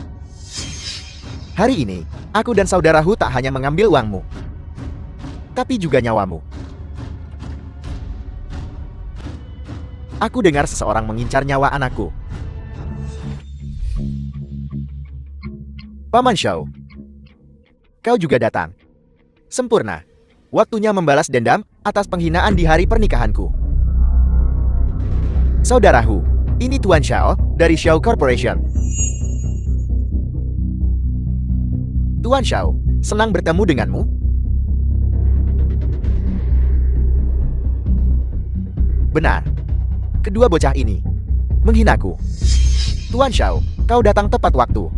Hari ini, aku dan saudara Hu tak hanya mengambil uangmu, tapi juga nyawamu. Aku dengar seseorang mengincar nyawa anakku. Paman Xiao, kau juga datang. Sempurna. Waktunya membalas dendam atas penghinaan di hari pernikahanku. Saudara Hu, ini Tuan Xiao dari Xiao Corporation. Tuan Xiao, senang bertemu denganmu. Benar. Kedua bocah ini menghinaku. Tuan Xiao, kau datang tepat waktu.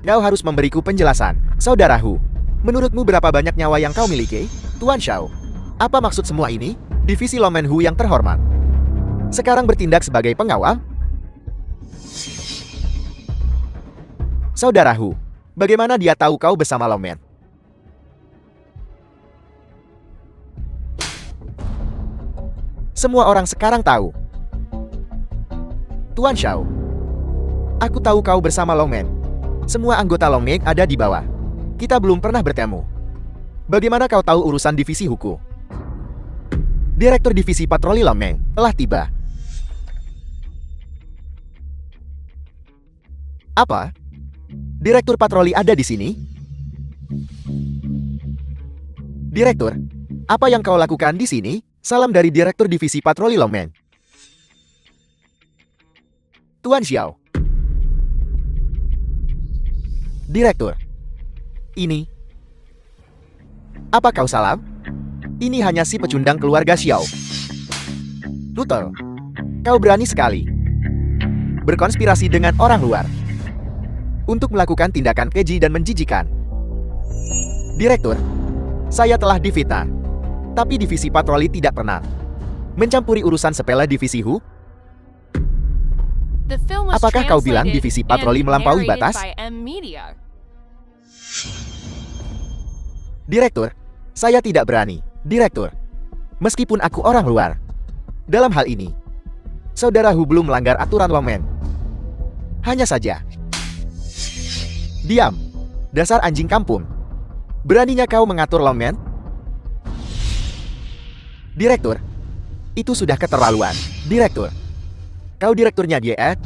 Kau harus memberiku penjelasan. Saudara Hu, menurutmu berapa banyak nyawa yang kau miliki? Tuan Xiao, apa maksud semua ini? Divisi Longmen Hu yang terhormat sekarang bertindak sebagai pengawal? Saudara Hu, bagaimana dia tahu kau bersama Longmen? Semua orang sekarang tahu. Tuan Xiao, aku tahu kau bersama Longmen. Semua anggota Longmen ada di bawah. Kita belum pernah bertemu. Bagaimana kau tahu urusan divisi Huku? Direktur divisi patroli Longmen telah tiba. Apa? Direktur patroli ada di sini? Direktur, apa yang kau lakukan di sini? Salam dari Direktur Divisi Patroli Longmen. Tuan Xiao, Direktur. Ini. Apa kau salah? Ini hanya si pecundang keluarga Xiao. Tutor, kau berani sekali berkonspirasi dengan orang luar untuk melakukan tindakan keji dan menjijikan. Direktur, saya telah difitnah, tapi divisi patroli tidak pernah mencampuri urusan sepele divisi HU. Apakah kau bilang divisi divisi patroli patroli melampaui melampaui batas? batas? Direktur, saya tidak berani. Direktur, meskipun aku orang luar, dalam hal ini, saudara Hu belum melanggar aturan longman. Hanya saja. Diam, dasar anjing kampung. Beraninya kau mengatur longman? Direktur, itu sudah keterlaluan. Direktur, kau direkturnya dia.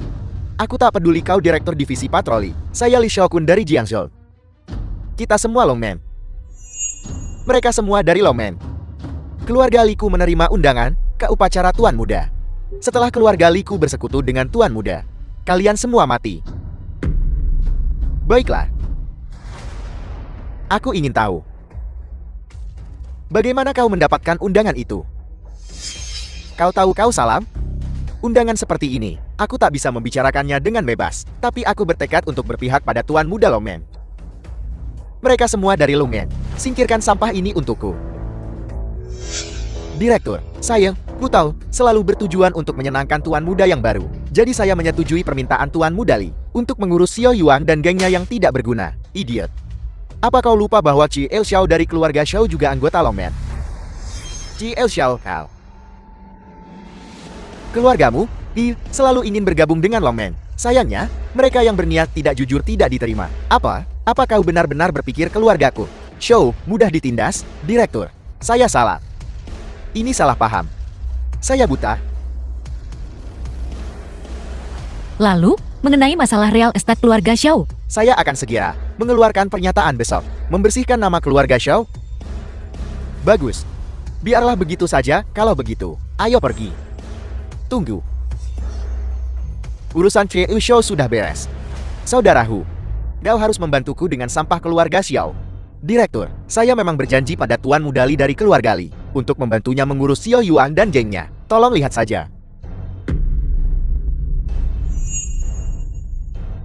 Aku tak peduli kau direktur divisi patroli. Saya Li Xiaokun dari Jiangzhou. Kita semua longman. Mereka semua dari longman. Keluarga Liku menerima undangan ke upacara Tuan Muda. Setelah keluarga Liku bersekutu dengan Tuan Muda, kalian semua mati. Baiklah. Aku ingin tahu, bagaimana kau mendapatkan undangan itu? Kau tahu kau salah? Undangan seperti ini, aku tak bisa membicarakannya dengan bebas. Tapi aku bertekad untuk berpihak pada Tuan Muda Longmen. Mereka semua dari Longmen. Singkirkan sampah ini untukku. Direktur, saya, Tahu, selalu bertujuan untuk menyenangkan Tuan Muda yang baru. Jadi saya menyetujui permintaan Tuan Muda Li untuk mengurus Xiao Yuan dan gengnya yang tidak berguna. Idiot. Apa kau lupa bahwa Qi El Xiao dari keluarga Xiao juga anggota Longmen? Qi El Xiao, kau. Keluargamu, selalu ingin bergabung dengan Longmen. Sayangnya, mereka yang berniat tidak jujur tidak diterima. Apa kau benar-benar berpikir keluargaku Xiao mudah ditindas? Direktur, saya salah. Ini salah paham. Saya buta. Lalu, mengenai masalah real estate keluarga Xiao, Saya akan segera mengeluarkan pernyataan besok. Membersihkan nama keluarga Xiao. Bagus. Biarlah begitu saja. Kalau begitu, ayo pergi. Tunggu. Urusan Qiu Xiao sudah beres. Saudara Hu, kau harus membantuku dengan sampah keluarga Xiao. Direktur, saya memang berjanji pada Tuan Muda Li dari keluarga Li untuk membantunya mengurus Xiao Yuan dan gengnya. Tolong lihat saja.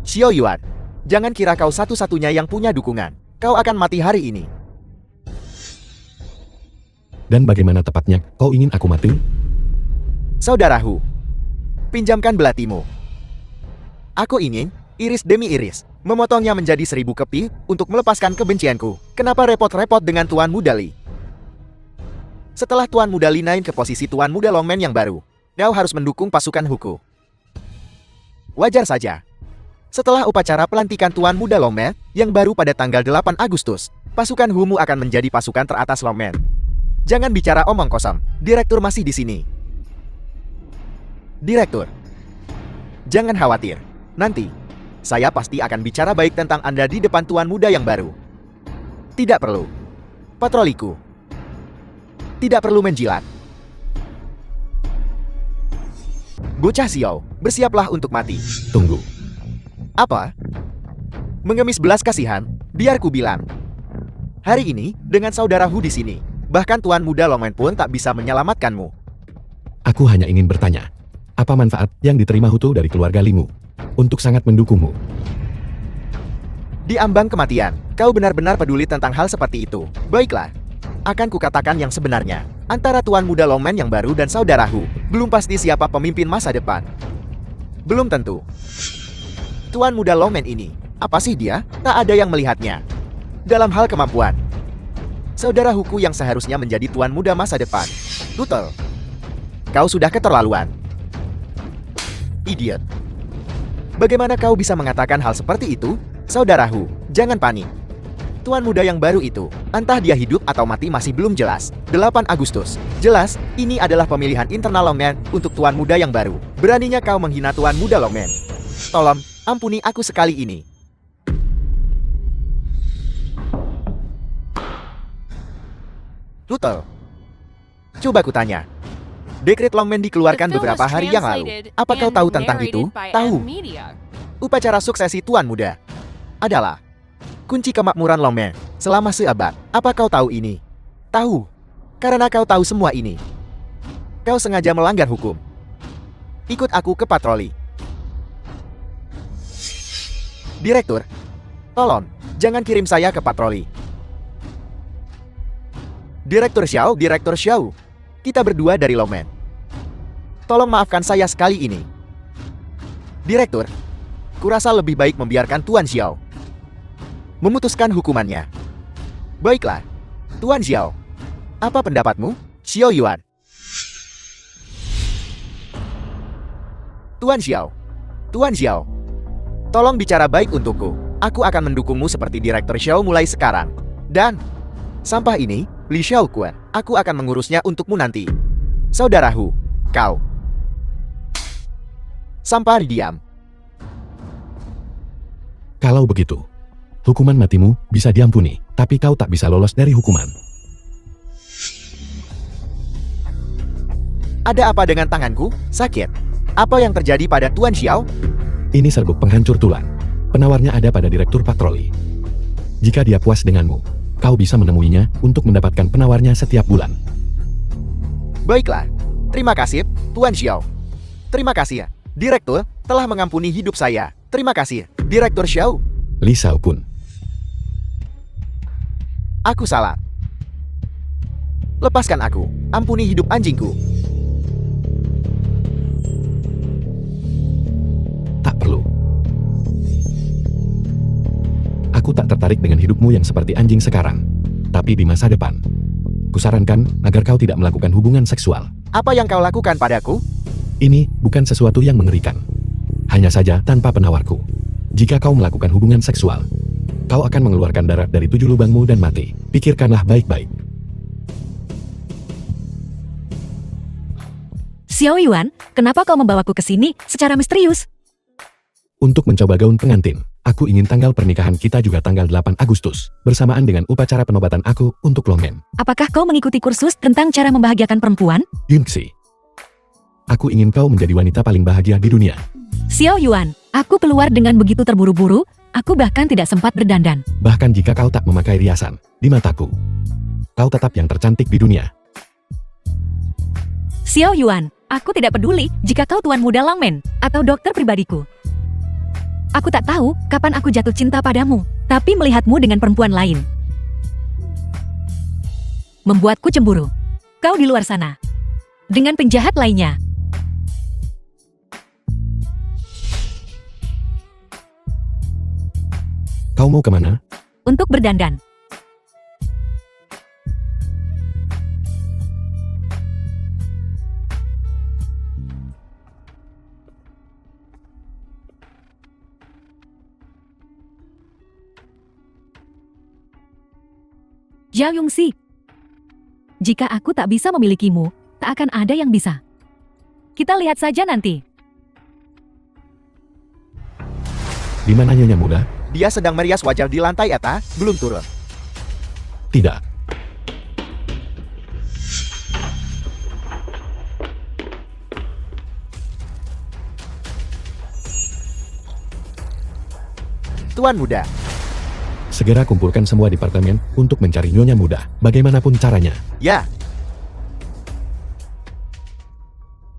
Xiao Yuan, jangan kira kau satu-satunya yang punya dukungan. Kau akan mati hari ini. Dan bagaimana tepatnya kau ingin aku mati? Saudara Hu, pinjamkan belatimu. Aku ingin, iris demi iris, memotongnya menjadi 1000 kepi untuk melepaskan kebencianku. Kenapa repot-repot dengan Tuan Muda Li? Setelah Tuan Muda Li naik ke posisi Tuan Muda Longmen yang baru, kau harus mendukung pasukan Huku. Wajar saja. Setelah upacara pelantikan Tuan Muda Longmen yang baru pada tanggal 8 Agustus, pasukan Humu akan menjadi pasukan teratas Longmen. Jangan bicara omong kosong. Direktur masih di sini. Direktur, jangan khawatir. Nanti, saya pasti akan bicara baik tentang Anda di depan Tuan Muda yang baru. Tidak perlu. Patroliku. Tidak perlu menjilat. Bocah Xiao, bersiaplah untuk mati. Tunggu. Apa? Mengemis belas kasihan, biar ku bilang. Hari ini, dengan saudara Hu di sini, bahkan Tuan Muda Longmen pun tak bisa menyelamatkanmu. Aku hanya ingin bertanya, apa manfaat yang diterima Hutu dari keluarga Limu untuk sangat mendukungmu? Di ambang kematian, kau benar-benar peduli tentang hal seperti itu. Baiklah, akan kukatakan yang sebenarnya. Antara Tuan Muda Longmen yang baru dan saudara Hu, belum pasti siapa pemimpin masa depan. Belum tentu. Tuan Muda Longmen ini, apa sih dia? Tak ada yang melihatnya. Dalam hal kemampuan, saudara Huku yang seharusnya menjadi Tuan Muda masa depan. Tutel, kau sudah keterlaluan. Idiot. Bagaimana kau bisa mengatakan hal seperti itu? Saudara Hu, jangan panik. Tuan Muda yang baru itu, entah dia hidup atau mati masih belum jelas. 8 Agustus. Jelas, ini adalah pemilihan internal Longmen untuk Tuan Muda yang baru. Beraninya kau menghina Tuan Muda Longmen. Tolong, ampuni aku sekali ini. Tutel. Coba kutanya. Dekret Longmen dikeluarkan beberapa hari yang lalu. Apa kau tahu tentang itu? Tahu. Upacara suksesi Tuan Muda adalah Kunci kemakmuran Longmen selama seabad. Apa kau tahu ini? Tahu. Karena kau tahu semua ini, kau sengaja melanggar hukum. Ikut aku ke patroli. Direktur, tolong, jangan kirim saya ke patroli. Direktur Xiao, kita berdua dari Longmen. Tolong maafkan saya sekali ini. Direktur, kurasa lebih baik membiarkan Tuan Xiao memutuskan hukumannya. Baiklah, Tuan Xiao. Apa pendapatmu, Xiao Yuan? Tuan Xiao, tolong bicara baik untukku. Aku akan mendukungmu seperti Direktur Xiao mulai sekarang. Dan, sampah ini, Li Xiaoquan, aku akan mengurusnya untukmu nanti. Saudaraku, kau. Sampah diam. Kalau begitu, hukuman matimu bisa diampuni, tapi kau tak bisa lolos dari hukuman. Ada apa dengan tanganku? Sakit. Apa yang terjadi pada Tuan Xiao? Ini serbuk penghancur tulang. Penawarnya ada pada direktur patroli. Jika dia puas denganmu, kau bisa menemuinya untuk mendapatkan penawarnya setiap bulan. Baiklah. Terima kasih, Tuan Xiao. Terima kasih, Direktur, telah mengampuni hidup saya. Terima kasih, Direktur Xiao. Li Xiaokun. Aku salah. Lepaskan aku. Ampuni hidup anjingku. Tak perlu. Aku tak tertarik dengan hidupmu yang seperti anjing sekarang. Tapi di masa depan, kusarankan agar kau tidak melakukan hubungan seksual. Apa yang kau lakukan padaku? Ini bukan sesuatu yang mengerikan. Hanya saja tanpa penawarku. Jika kau melakukan hubungan seksual, kau akan mengeluarkan darah dari 7 lubangmu dan mati. Pikirkanlah baik-baik. Xiao Yuan, kenapa kau membawaku ke sini secara misterius? Untuk mencoba gaun pengantin, aku ingin tanggal pernikahan kita juga tanggal 8 Agustus, bersamaan dengan upacara penobatan aku untuk Longmen. Apakah kau mengikuti kursus tentang cara membahagiakan perempuan? Yunxi. Aku ingin kau menjadi wanita paling bahagia di dunia. Xiao Yuan, aku keluar dengan begitu terburu-buru, aku bahkan tidak sempat berdandan. Bahkan jika kau tak memakai riasan, di mataku, kau tetap yang tercantik di dunia. Xiao Yuan, aku tidak peduli jika kau tuan muda Longmen atau dokter pribadiku. Aku tak tahu kapan aku jatuh cinta padamu, tapi melihatmu dengan perempuan lain membuatku cemburu. Kau di luar sana dengan penjahat lainnya. Kau mau kemana? Untuk berdandan. Zhao Yongxi, jika aku tak bisa memilikimu, tak akan ada yang bisa. Kita lihat saja nanti. Di mana Nyonya Muda? Dia sedang merias wajah di lantai eta, belum turun. Tidak. Tuan muda, Segera kumpulkan semua departemen untuk mencari Nyonya Muda, bagaimanapun caranya. ya,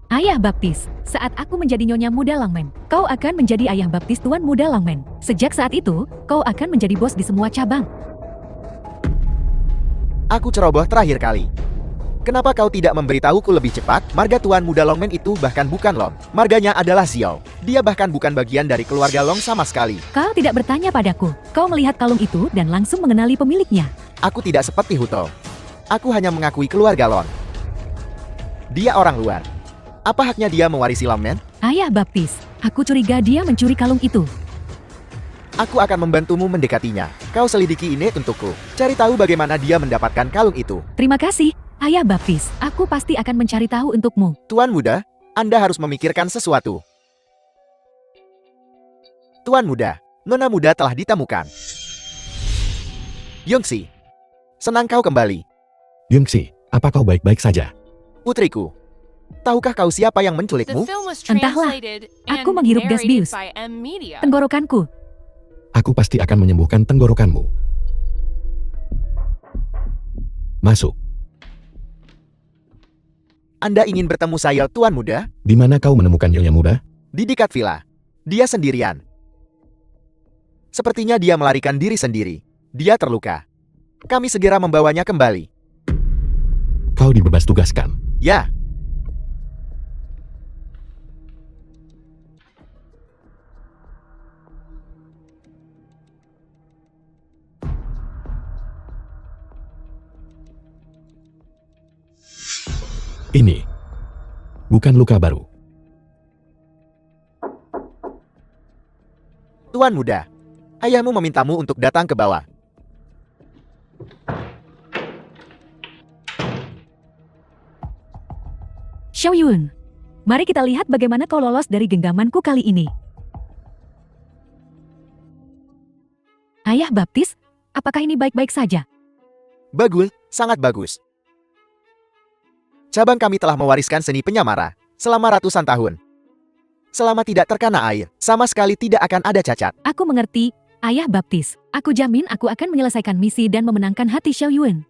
Ayah Baptis, saat aku menjadi Nyonya Muda Longmen, kau akan menjadi Ayah Baptis Tuan Muda Longmen. Sejak saat itu, kau akan menjadi bos di semua cabang. aku ceroboh terakhir kali. Kenapa kau tidak memberitahuku lebih cepat? Marga Tuan Muda Longmen itu bahkan bukan Long. Marganya adalah Xiao. Dia bahkan bukan bagian dari keluarga Long sama sekali. Kau tidak bertanya padaku. Kau melihat kalung itu dan langsung mengenali pemiliknya. Aku tidak seperti Huto. Aku hanya mengakui keluarga Long. Dia orang luar. Apa haknya dia mewarisi Longmen? Ayah Baptis, aku curiga dia mencuri kalung itu. Aku akan membantumu mendekatinya. Kau selidiki ini untukku. Cari tahu bagaimana dia mendapatkan kalung itu. Terima kasih, Ayah Baptis. Aku pasti akan mencari tahu untukmu. Tuan muda, Anda harus memikirkan sesuatu. Tuan muda, Nona muda telah ditemukan. Yongxi, senang kau kembali. Yungxi, apa kau baik-baik saja? Putriku, tahukah kau siapa yang The menculikmu? film was Entahlah, translated aku and menghirup gas narrated bius. by M Media. Tenggorokanku. Aku pasti akan menyembuhkan tenggorokanmu. Masuk. Anda ingin bertemu saya, Tuan Muda? Di mana kau menemukan Nyonya Muda? Di dekat villa. Dia sendirian. Sepertinya dia melarikan diri sendiri. Dia terluka. Kami segera membawanya kembali. Kau dibebas tugaskan. Ya, Ini bukan luka baru. Tuan Muda. Ayahmu memintamu untuk datang ke bawah. Xiaoyun, mari kita lihat bagaimana kau lolos dari genggamanku kali ini. Ayah Baptis, apakah ini baik-baik saja? Bagus, sangat bagus. Cabang kami telah mewariskan seni penyamara selama ratusan tahun. Selama tidak terkena air, sama sekali tidak akan ada cacat. Aku mengerti, Ayah Baptis. Aku jamin aku akan menyelesaikan misi dan memenangkan hati Xiaoyun.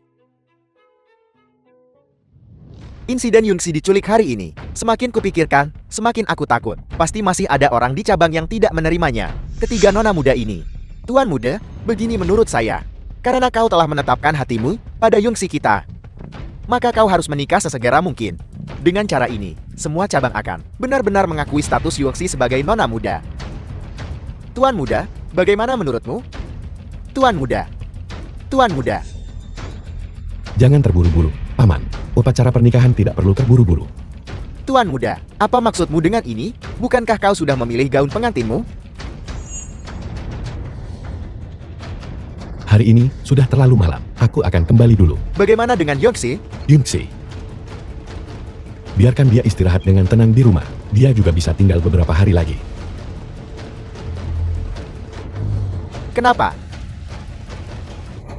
Insiden Yungxi diculik hari ini. Semakin kupikirkan, semakin aku takut. Pasti masih ada orang di cabang yang tidak menerimanya. Ketiga nona muda ini. Tuan Muda, begini menurut saya. Karena kau telah menetapkan hatimu pada Yungxi kita, maka kau harus menikah sesegera mungkin. Dengan cara ini, semua cabang akan benar-benar mengakui status Yungxi sebagai nona muda. Tuan Muda, bagaimana menurutmu? Tuan Muda. Tuan Muda. Jangan terburu-buru, Paman. Upacara pernikahan tidak perlu terburu-buru. Tuan Muda, apa maksudmu dengan ini? Bukankah kau sudah memilih gaun pengantinmu? Hari ini sudah terlalu malam. Aku akan kembali dulu. Bagaimana dengan Yongxi? Yungxi. Biarkan dia istirahat dengan tenang di rumah. Dia juga bisa tinggal beberapa hari lagi. Kenapa?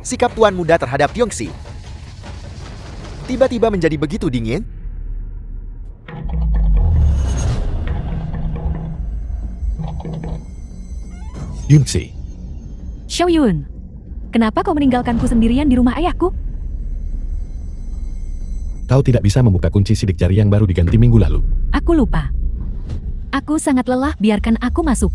Sikap Tuan Muda terhadap Yongxi tiba-tiba menjadi begitu dingin? Yungxi. Xiaoyun, kenapa kau meninggalkanku sendirian di rumah ayahku? Kau tidak bisa membuka kunci sidik jari yang baru diganti minggu lalu. Aku lupa. Aku sangat lelah, biarkan aku masuk.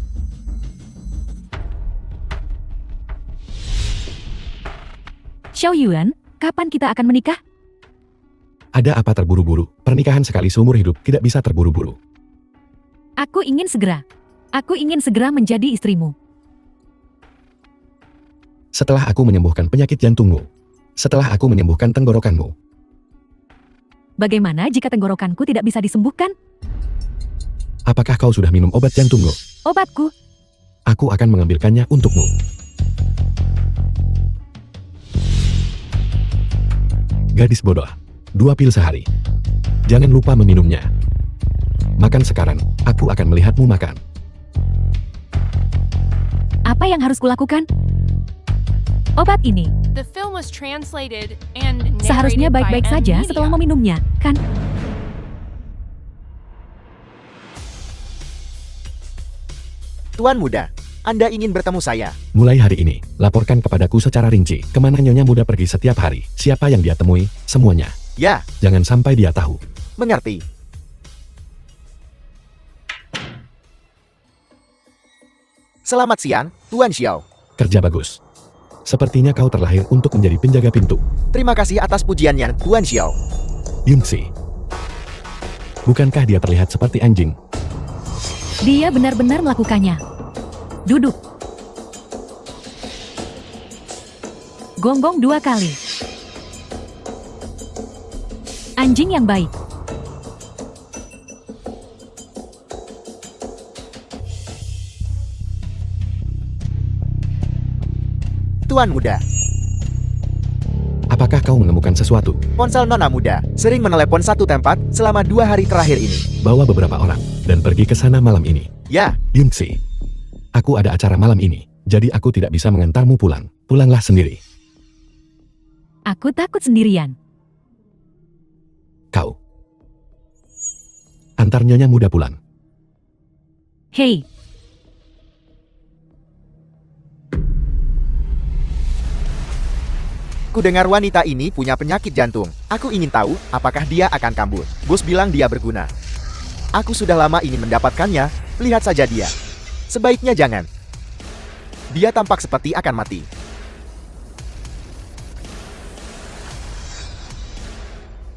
Xiaoyun, kapan kita akan menikah? Ada apa terburu-buru? Pernikahan sekali seumur hidup tidak bisa terburu-buru. Aku ingin segera. Aku ingin segera menjadi istrimu. Setelah aku menyembuhkan penyakit jantungmu. Setelah aku menyembuhkan tenggorokanmu. Bagaimana jika tenggorokanku tidak bisa disembuhkan? Apakah kau sudah minum obat jantungmu? Obatku, Aku akan mengambilkannya untukmu. Gadis bodoh. 2 pil sehari. Jangan lupa meminumnya. Makan sekarang, aku akan melihatmu makan. apa yang harus kulakukan? Obat ini The film was translated and seharusnya narrated by baik-baik saja Media. setelah meminumnya, kan? Tuan Muda, Anda ingin bertemu saya. Mulai hari ini, laporkan kepadaku secara rinci kemana Nyonya Muda pergi setiap hari, siapa yang dia temui, semuanya. Ya, Jangan sampai dia tahu. mengerti. Selamat siang, Tuan Xiao. Kerja bagus. Sepertinya kau terlahir untuk menjadi penjaga pintu. Terima kasih atas pujiannya, Tuan Xiao. Yunxi. Bukankah dia terlihat seperti anjing? Dia benar-benar melakukannya. Duduk. Gonggong 2 kali. Anjing yang baik. Tuan Muda, Apakah kau menemukan sesuatu? ponsel Nona Muda sering menelepon satu tempat selama 2 hari terakhir ini. Bawa beberapa orang dan pergi ke sana malam ini. Ya, Yunxi. Aku ada acara malam ini, jadi aku tidak bisa mengantarmu pulang. Pulanglah sendiri. Aku takut sendirian. Kau. Antar Nyonya Muda pulang. Hei, Kudengar wanita ini punya penyakit jantung. Aku ingin tahu apakah dia akan kambuh. Bos bilang dia berguna. Aku sudah lama ingin mendapatkannya. Lihat saja dia. Sebaiknya jangan. Dia tampak seperti akan mati.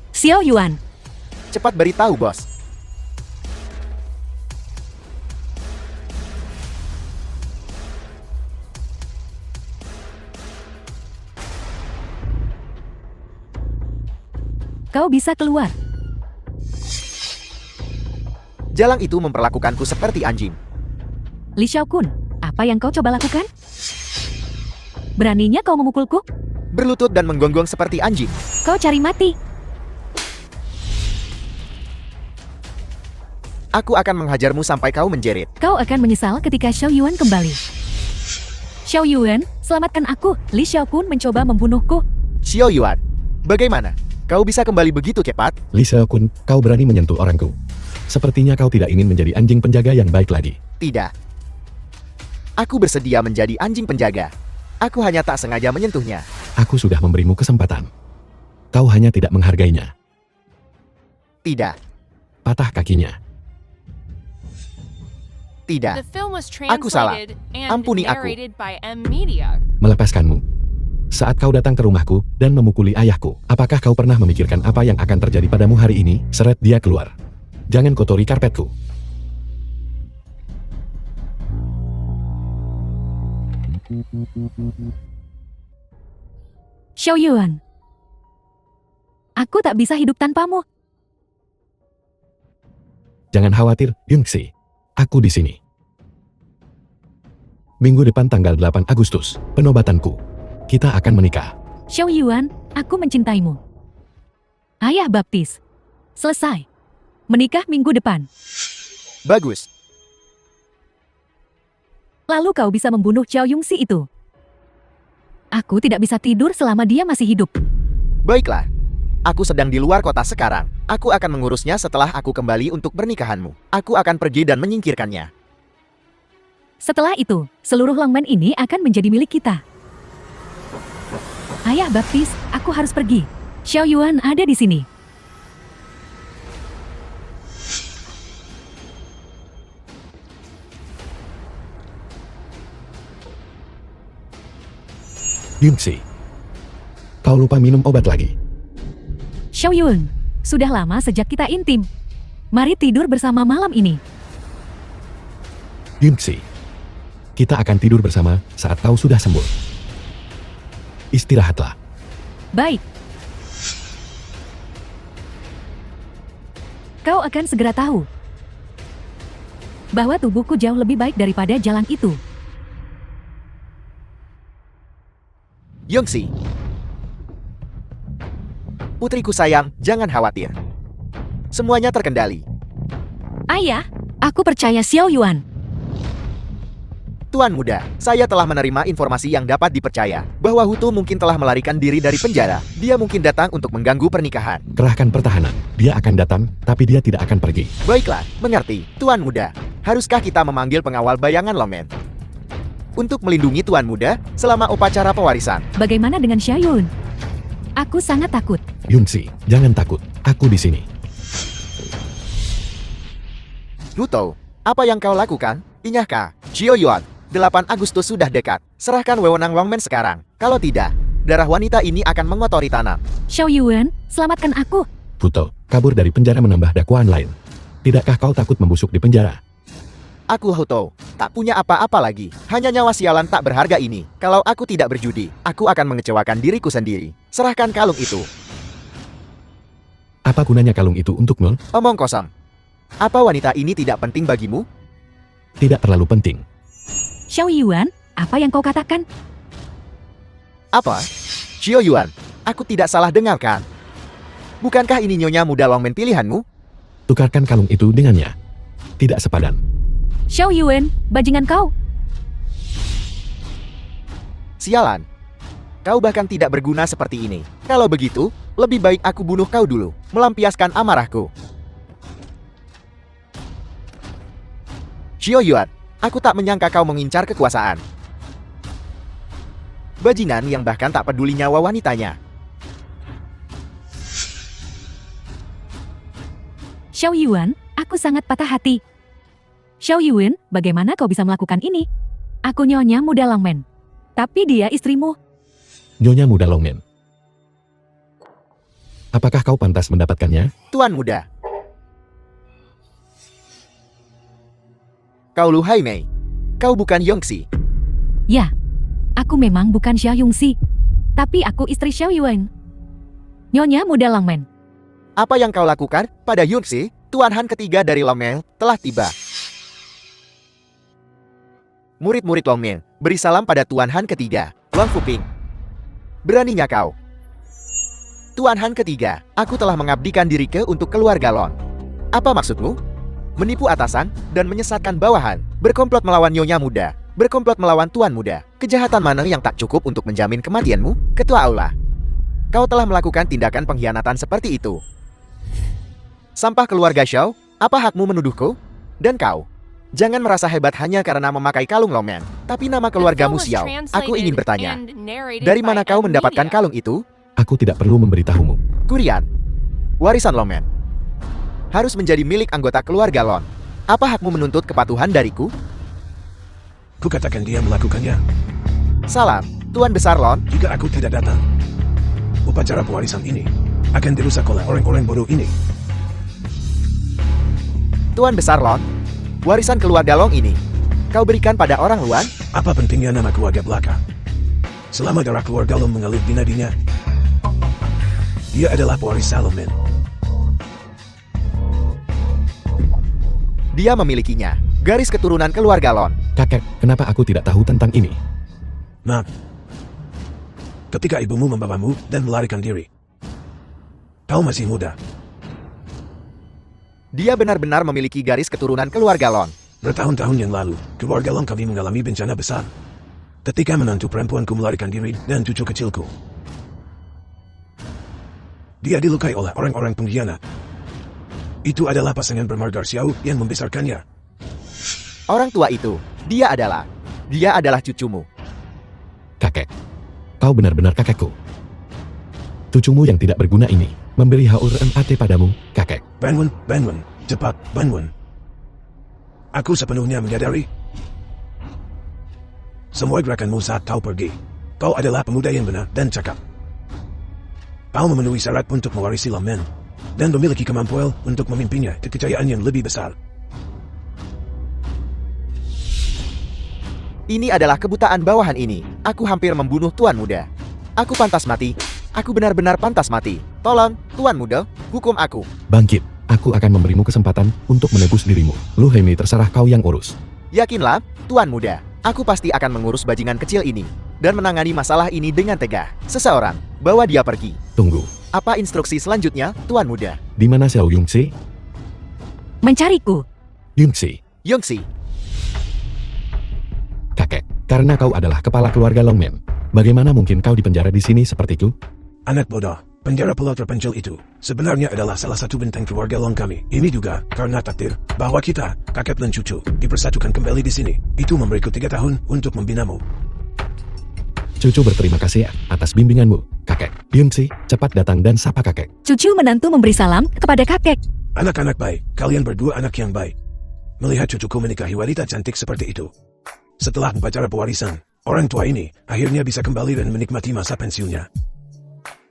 Xiao Yuan, Cepat beritahu, bos. kau bisa keluar. Jalang itu memperlakukanku seperti anjing. Li Xiaokun, apa yang kau coba lakukan? Beraninya kau memukulku? Berlutut dan menggonggong seperti anjing. Kau cari mati. Aku akan menghajarmu sampai kau menjerit. Kau akan menyesal ketika Xiao Yuan kembali. Xiao Yuan, selamatkan aku. Li Xiaokun mencoba membunuhku. Xiao Yuan, bagaimana? Kau bisa kembali begitu cepat? Li Xiaokun, kau berani menyentuh orangku. Sepertinya kau tidak ingin menjadi anjing penjaga yang baik lagi. Tidak. Aku bersedia menjadi anjing penjaga. Aku hanya tak sengaja menyentuhnya. Aku sudah memberimu kesempatan. Kau hanya tidak menghargainya. Tidak. Patah kakinya. Tidak. The film was Aku salah. translated and Ampuni aku. narrated by M Media. Melepaskanmu. Saat kau datang ke rumahku dan memukuli ayahku, apakah kau pernah memikirkan apa yang akan terjadi padamu hari ini? Seret dia keluar. Jangan kotori karpetku. Xiao Yuan, aku tak bisa hidup tanpamu. Jangan khawatir, Yungxi. Aku di sini. Minggu depan tanggal 8 Agustus, penobatanku. Kita akan menikah. Xiao Yuan, aku mencintaimu. Ayah baptis. Selesai. Menikah minggu depan. Bagus. Lalu kau bisa membunuh Xiao Yungxi itu. Aku tidak bisa tidur selama dia masih hidup. Baiklah. Aku sedang di luar kota sekarang. Aku akan mengurusnya setelah aku kembali untuk pernikahanmu. Aku akan pergi dan menyingkirkannya. Setelah itu, seluruh Longmen ini akan menjadi milik kita. Ayah baptis, aku harus pergi. Xiao Yuan ada di sini. Yungxi. Kau lupa minum obat lagi. Xiao Yuan, sudah lama sejak kita intim. Mari tidur bersama malam ini. Yungxi. Kita akan tidur bersama saat kau sudah sembuh. Istirahatlah. Baik. Kau akan segera tahu bahwa tubuhku jauh lebih baik daripada jalang itu. Yongxi. Putriku sayang, jangan khawatir. Semuanya terkendali. Ayah, aku percaya Xiao Yuan. Tuan muda, saya telah menerima informasi yang dapat dipercaya bahwa Hutu mungkin telah melarikan diri dari penjara. Dia mungkin datang untuk mengganggu pernikahan. Kerahkan pertahanan. Dia akan datang, tapi dia tidak akan pergi. Baiklah, mengerti. Tuan muda, haruskah kita memanggil pengawal bayangan Longmen untuk melindungi Tuan muda selama upacara pewarisan? Bagaimana dengan Xiao Yuan? Aku sangat takut. Yungxi, jangan takut. Aku di sini. Huto, apa yang kau lakukan? Inyakkah, Xiao Yuan, 8 Agustus sudah dekat. Serahkan wewenang Longmen sekarang. Kalau tidak, darah wanita ini akan mengotori tanah. Xiao Yuan, selamatkan aku. Puto, kabur dari penjara menambah dakwaan lain. Tidakkah kau takut membusuk di penjara? Aku Huto, tak punya apa-apa lagi. Hanya nyawa sialan tak berharga ini. Kalau aku tidak berjudi, aku akan mengecewakan diriku sendiri. Serahkan kalung itu. Apa gunanya kalung itu untukmu? Omong kosong. Apa wanita ini tidak penting bagimu? Tidak terlalu penting. Xiao Yuan, apa yang kau katakan? Apa? Xiao Yuan, aku tidak salah dengarkan. Bukankah ini nyonya muda Longmen pilihanmu? Tukarkan kalung itu dengannya. Tidak sepadan. Xiao Yuan, bajingan kau. Sialan. Kau bahkan tidak berguna seperti ini. Kalau begitu, lebih baik aku bunuh kau dulu, melampiaskan amarahku. Xiao Yuan, aku tak menyangka kau mengincar kekuasaan. Bajingan yang bahkan tak peduli nyawa wanitanya. Xiao Yuan, aku sangat patah hati. Xiao Yuan, bagaimana kau bisa melakukan ini? Aku nyonya muda Longmen. Tapi dia istrimu. Nyonya muda Longmen. Apakah kau pantas mendapatkannya? Tuan muda. Kau Lu Haimei. Kau bukan Yongxi. Ya, aku memang bukan Xiao Yongxi. Tapi aku istri Xiao Yuan. Nyonya muda Longmen. Apa yang kau lakukan pada Yongxi? Tuan Han ketiga dari Longmen telah tiba. Murid-murid Longmen, beri salam pada Tuan Han ketiga, Long Fuping. Beraninya kau? Tuan Han ketiga, aku telah mengabdikan diriku untuk keluarga Long. Apa maksudmu? Menipu atasan dan menyesatkan bawahan, berkomplot melawan nyonya muda, berkomplot melawan tuan muda. Kejahatan mana yang tak cukup untuk menjamin kematianmu, Ketua Aula? Kau telah melakukan tindakan pengkhianatan seperti itu. Sampah keluarga Xiao, apa hakmu menuduhku? Dan kau? Jangan merasa hebat hanya karena memakai kalung Longmen. Tapi nama keluargamu Xiao. Aku ingin bertanya. Dari mana kau mendapatkan kalung itu? Aku tidak perlu memberitahumu. Kurian. Warisan Longmen harus menjadi milik anggota keluarga Lon. Apa hakmu menuntut kepatuhan dariku? Kukatakan dia melakukannya. Salam, Tuan Besar Lon. Jika aku tidak datang, upacara pewarisan ini akan dirusak oleh orang-orang bodoh ini. Tuan Besar Lon, warisan keluarga Long ini kau berikan pada orang luar? Apa pentingnya nama keluarga belaka? Selama darah keluarga Long mengalir di nadinya, dia adalah pewaris Salomon. Dia memilikinya. Garis keturunan keluarga Lon. Kakek, kenapa aku tidak tahu tentang ini? Maaf. Ketika ibumu membawamu dan melarikan diri, kau masih muda. Dia benar-benar memiliki garis keturunan keluarga Lon. Bertahun-tahun yang lalu, keluarga Long kami mengalami bencana besar. Ketika menantu perempuanku melarikan diri dan cucu kecilku, dia dilukai oleh orang-orang pengkhianat. Itu adalah pasangan bermarga Xiao yang membesarkannya. Orang tua itu, dia adalah cucumu. Kakek, kau benar-benar kakekku. Cucumu yang tidak berguna ini memberi HURMAT padamu, kakek. Bangun, cepat, bangun. Aku sepenuhnya menyadari semua gerakanmu saat kau pergi. Kau adalah pemuda yang benar dan cakap. Kau memenuhi syarat untuk mewarisi Longmen dan memiliki kemampuan untuk memimpinnya ke kejayaan yang lebih besar. Ini adalah kebutaan bawahan ini. Aku hampir membunuh Tuan Muda. Aku pantas mati. Aku benar-benar pantas mati. Tolong, Tuan Muda, hukum aku. Bangkit, aku akan memberimu kesempatan untuk menebus dirimu. Lu Haimei, terserah kau yang urus. Yakinlah, Tuan Muda, aku pasti akan mengurus bajingan kecil ini dan menangani masalah ini dengan tegah. Seseorang, bawa dia pergi. Tunggu, Apa instruksi selanjutnya, Tuan Muda? di mana Xiao Yongxi? Mencariku. Yongxi, Yongxi, kakek, karena kau adalah kepala keluarga Longmen. Bagaimana mungkin kau dipenjara di sini sepertiku? Anak bodoh, penjara pulau terpencil itu sebenarnya adalah salah satu benteng keluarga Long kami. Ini juga karena takdir bahwa kita, kakek dan cucu, dipersatukan kembali di sini. Itu memberiku 3 tahun untuk membinamu. Cucu berterima kasih atas bimbinganmu, kakek. Yongxi, cepat datang dan sapa kakek. Cucu menantu memberi salam kepada kakek. Anak-anak baik, kalian berdua anak yang baik. Melihat cucuku menikahi wanita cantik seperti itu. Setelah upacara pewarisan, orang tua ini akhirnya bisa kembali dan menikmati masa pensiunnya.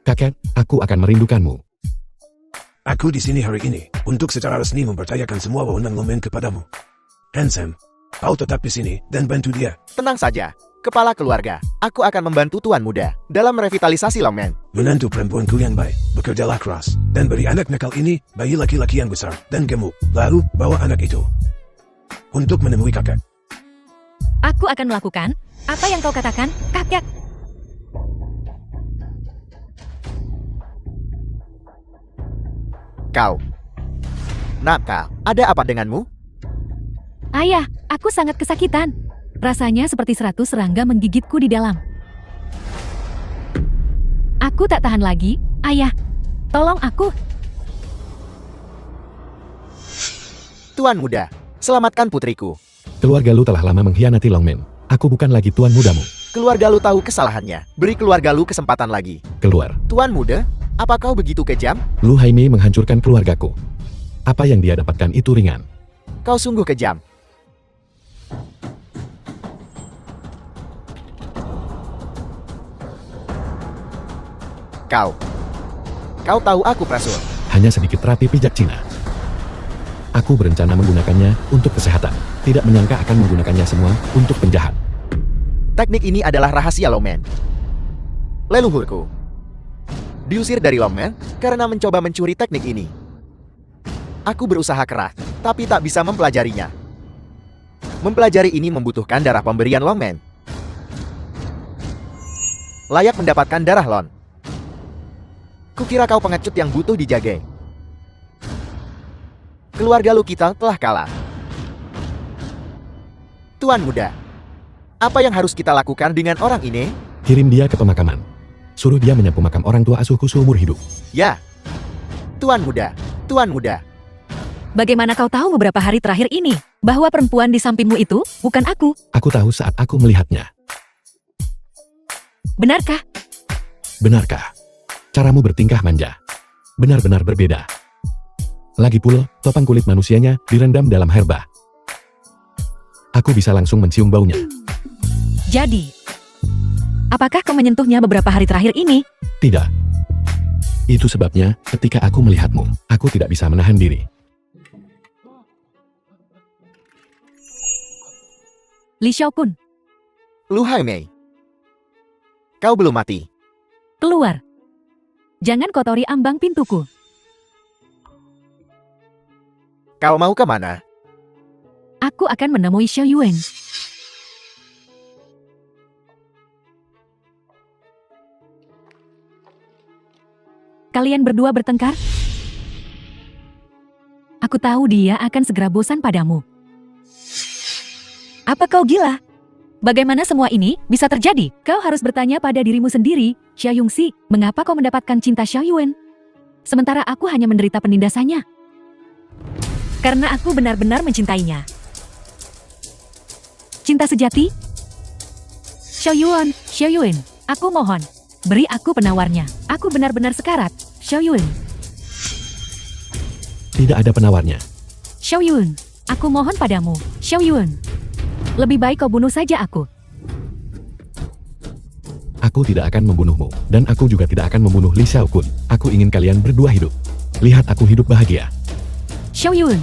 Kakek, aku akan merindukanmu. Aku di sini hari ini untuk secara resmi mempercayakan semua wewenang Longmen kepadamu. Handsome, kau tetap di sini dan bantu dia. tenang saja. Kepala keluarga, aku akan membantu Tuan Muda dalam revitalisasi Longmen. Menantu perempuanku yang baik, bekerjalah keras, dan beri anak nakal ini bayi laki-laki yang besar dan gemuk. Lalu, bawa anak itu untuk menemui kakek. Aku akan melakukan apa yang kau katakan, kakek. Kau, nakal, ada apa denganmu? Ayah, aku sangat kesakitan. Rasanya seperti 100 serangga menggigitku di dalam. Aku tak tahan lagi, ayah. Tolong aku. Tuan Muda, selamatkan putriku. Keluarga lu telah lama mengkhianati Longmen. Aku bukan lagi tuan mudamu. Keluarga Lu tahu kesalahannya. Beri keluarga Lu kesempatan lagi. Keluar. Tuan muda, apa kau begitu kejam? Lu Haime menghancurkan keluargaku. Apa yang dia dapatkan itu ringan. Kau sungguh kejam. Kau tahu aku prasur. Hanya sedikit terapi pijat Cina. Aku berencana menggunakannya untuk kesehatan. Tidak menyangka akan menggunakannya semua untuk penjahat. Teknik ini adalah rahasia Longman. Leluhurku diusir dari Longman karena mencoba mencuri teknik ini. Aku berusaha keras, tapi tak bisa mempelajarinya. Mempelajari ini membutuhkan darah pemberian Longman. Layak mendapatkan darah Lon. Kukira kau pengecut yang butuh dijaga. Keluarga Lu-Kita telah kalah. Tuan muda, apa yang harus kita lakukan dengan orang ini? Kirim dia ke pemakaman. Suruh dia menyapu makam orang tua asuhku seumur hidup. Ya. Tuan muda. Bagaimana kau tahu beberapa hari terakhir ini bahwa perempuan di sampingmu itu bukan aku? Aku tahu saat aku melihatnya. Benarkah? Benarkah? Caramu bertingkah manja. Benar-benar berbeda. Lagi pula, topang kulit manusianya direndam dalam herba. Aku bisa langsung mencium baunya. Jadi, apakah kau menyentuhnya beberapa hari terakhir ini? Tidak. Itu sebabnya, ketika aku melihatmu, aku tidak bisa menahan diri. Li Xiaokun, Lu Haimei, kau belum mati. keluar. Jangan kotori ambang pintuku. Kau mau ke mana? Aku akan menemui Xiao Yuan. Kalian berdua bertengkar? Aku tahu dia akan segera bosan padamu. Apa kau gila? Bagaimana semua ini bisa terjadi? Kau harus bertanya pada dirimu sendiri, Xia Yongxi, mengapa kau mendapatkan cinta Xiao Yuan? Sementara aku hanya menderita penindasannya. Karena aku benar-benar mencintainya. Cinta sejati? Xiao Yuan, aku mohon, beri aku penawarnya. Aku benar-benar sekarat, Xiao Yuan. Tidak ada penawarnya. Xiao Yuan, aku mohon padamu, Xiao Yuan. Lebih baik kau bunuh saja aku. Aku tidak akan membunuhmu, dan aku juga tidak akan membunuh Li Xiaokun. Aku ingin kalian berdua hidup. Lihat aku hidup bahagia. Xiao Yuan,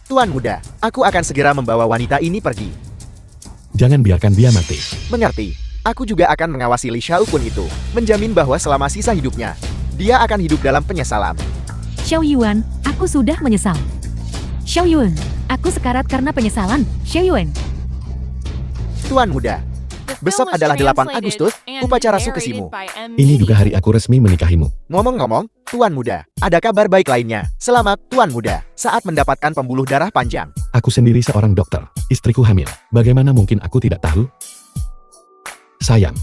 Tuan muda, aku akan segera membawa wanita ini pergi. Jangan biarkan dia mati. Mengerti? Aku juga akan mengawasi Li Xiaokun itu, menjamin bahwa selama sisa hidupnya, dia akan hidup dalam penyesalan. Xiao Yuan, aku sudah menyesal. Xiao Yuan, aku sekarat karena penyesalan, Xiao Yuan. Tuan muda, besok adalah 8 Agustus, upacara sukesimu. Ini juga hari aku resmi menikahimu. Ngomong-ngomong, Tuan muda, ada kabar baik lainnya. Selamat, Tuan muda, saat mendapatkan pembuluh darah panjang. Aku sendiri seorang dokter. Istriku hamil. Bagaimana mungkin aku tidak tahu? Sayang,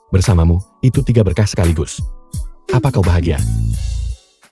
bersamamu, itu 3 berkah sekaligus. Apa kau bahagia?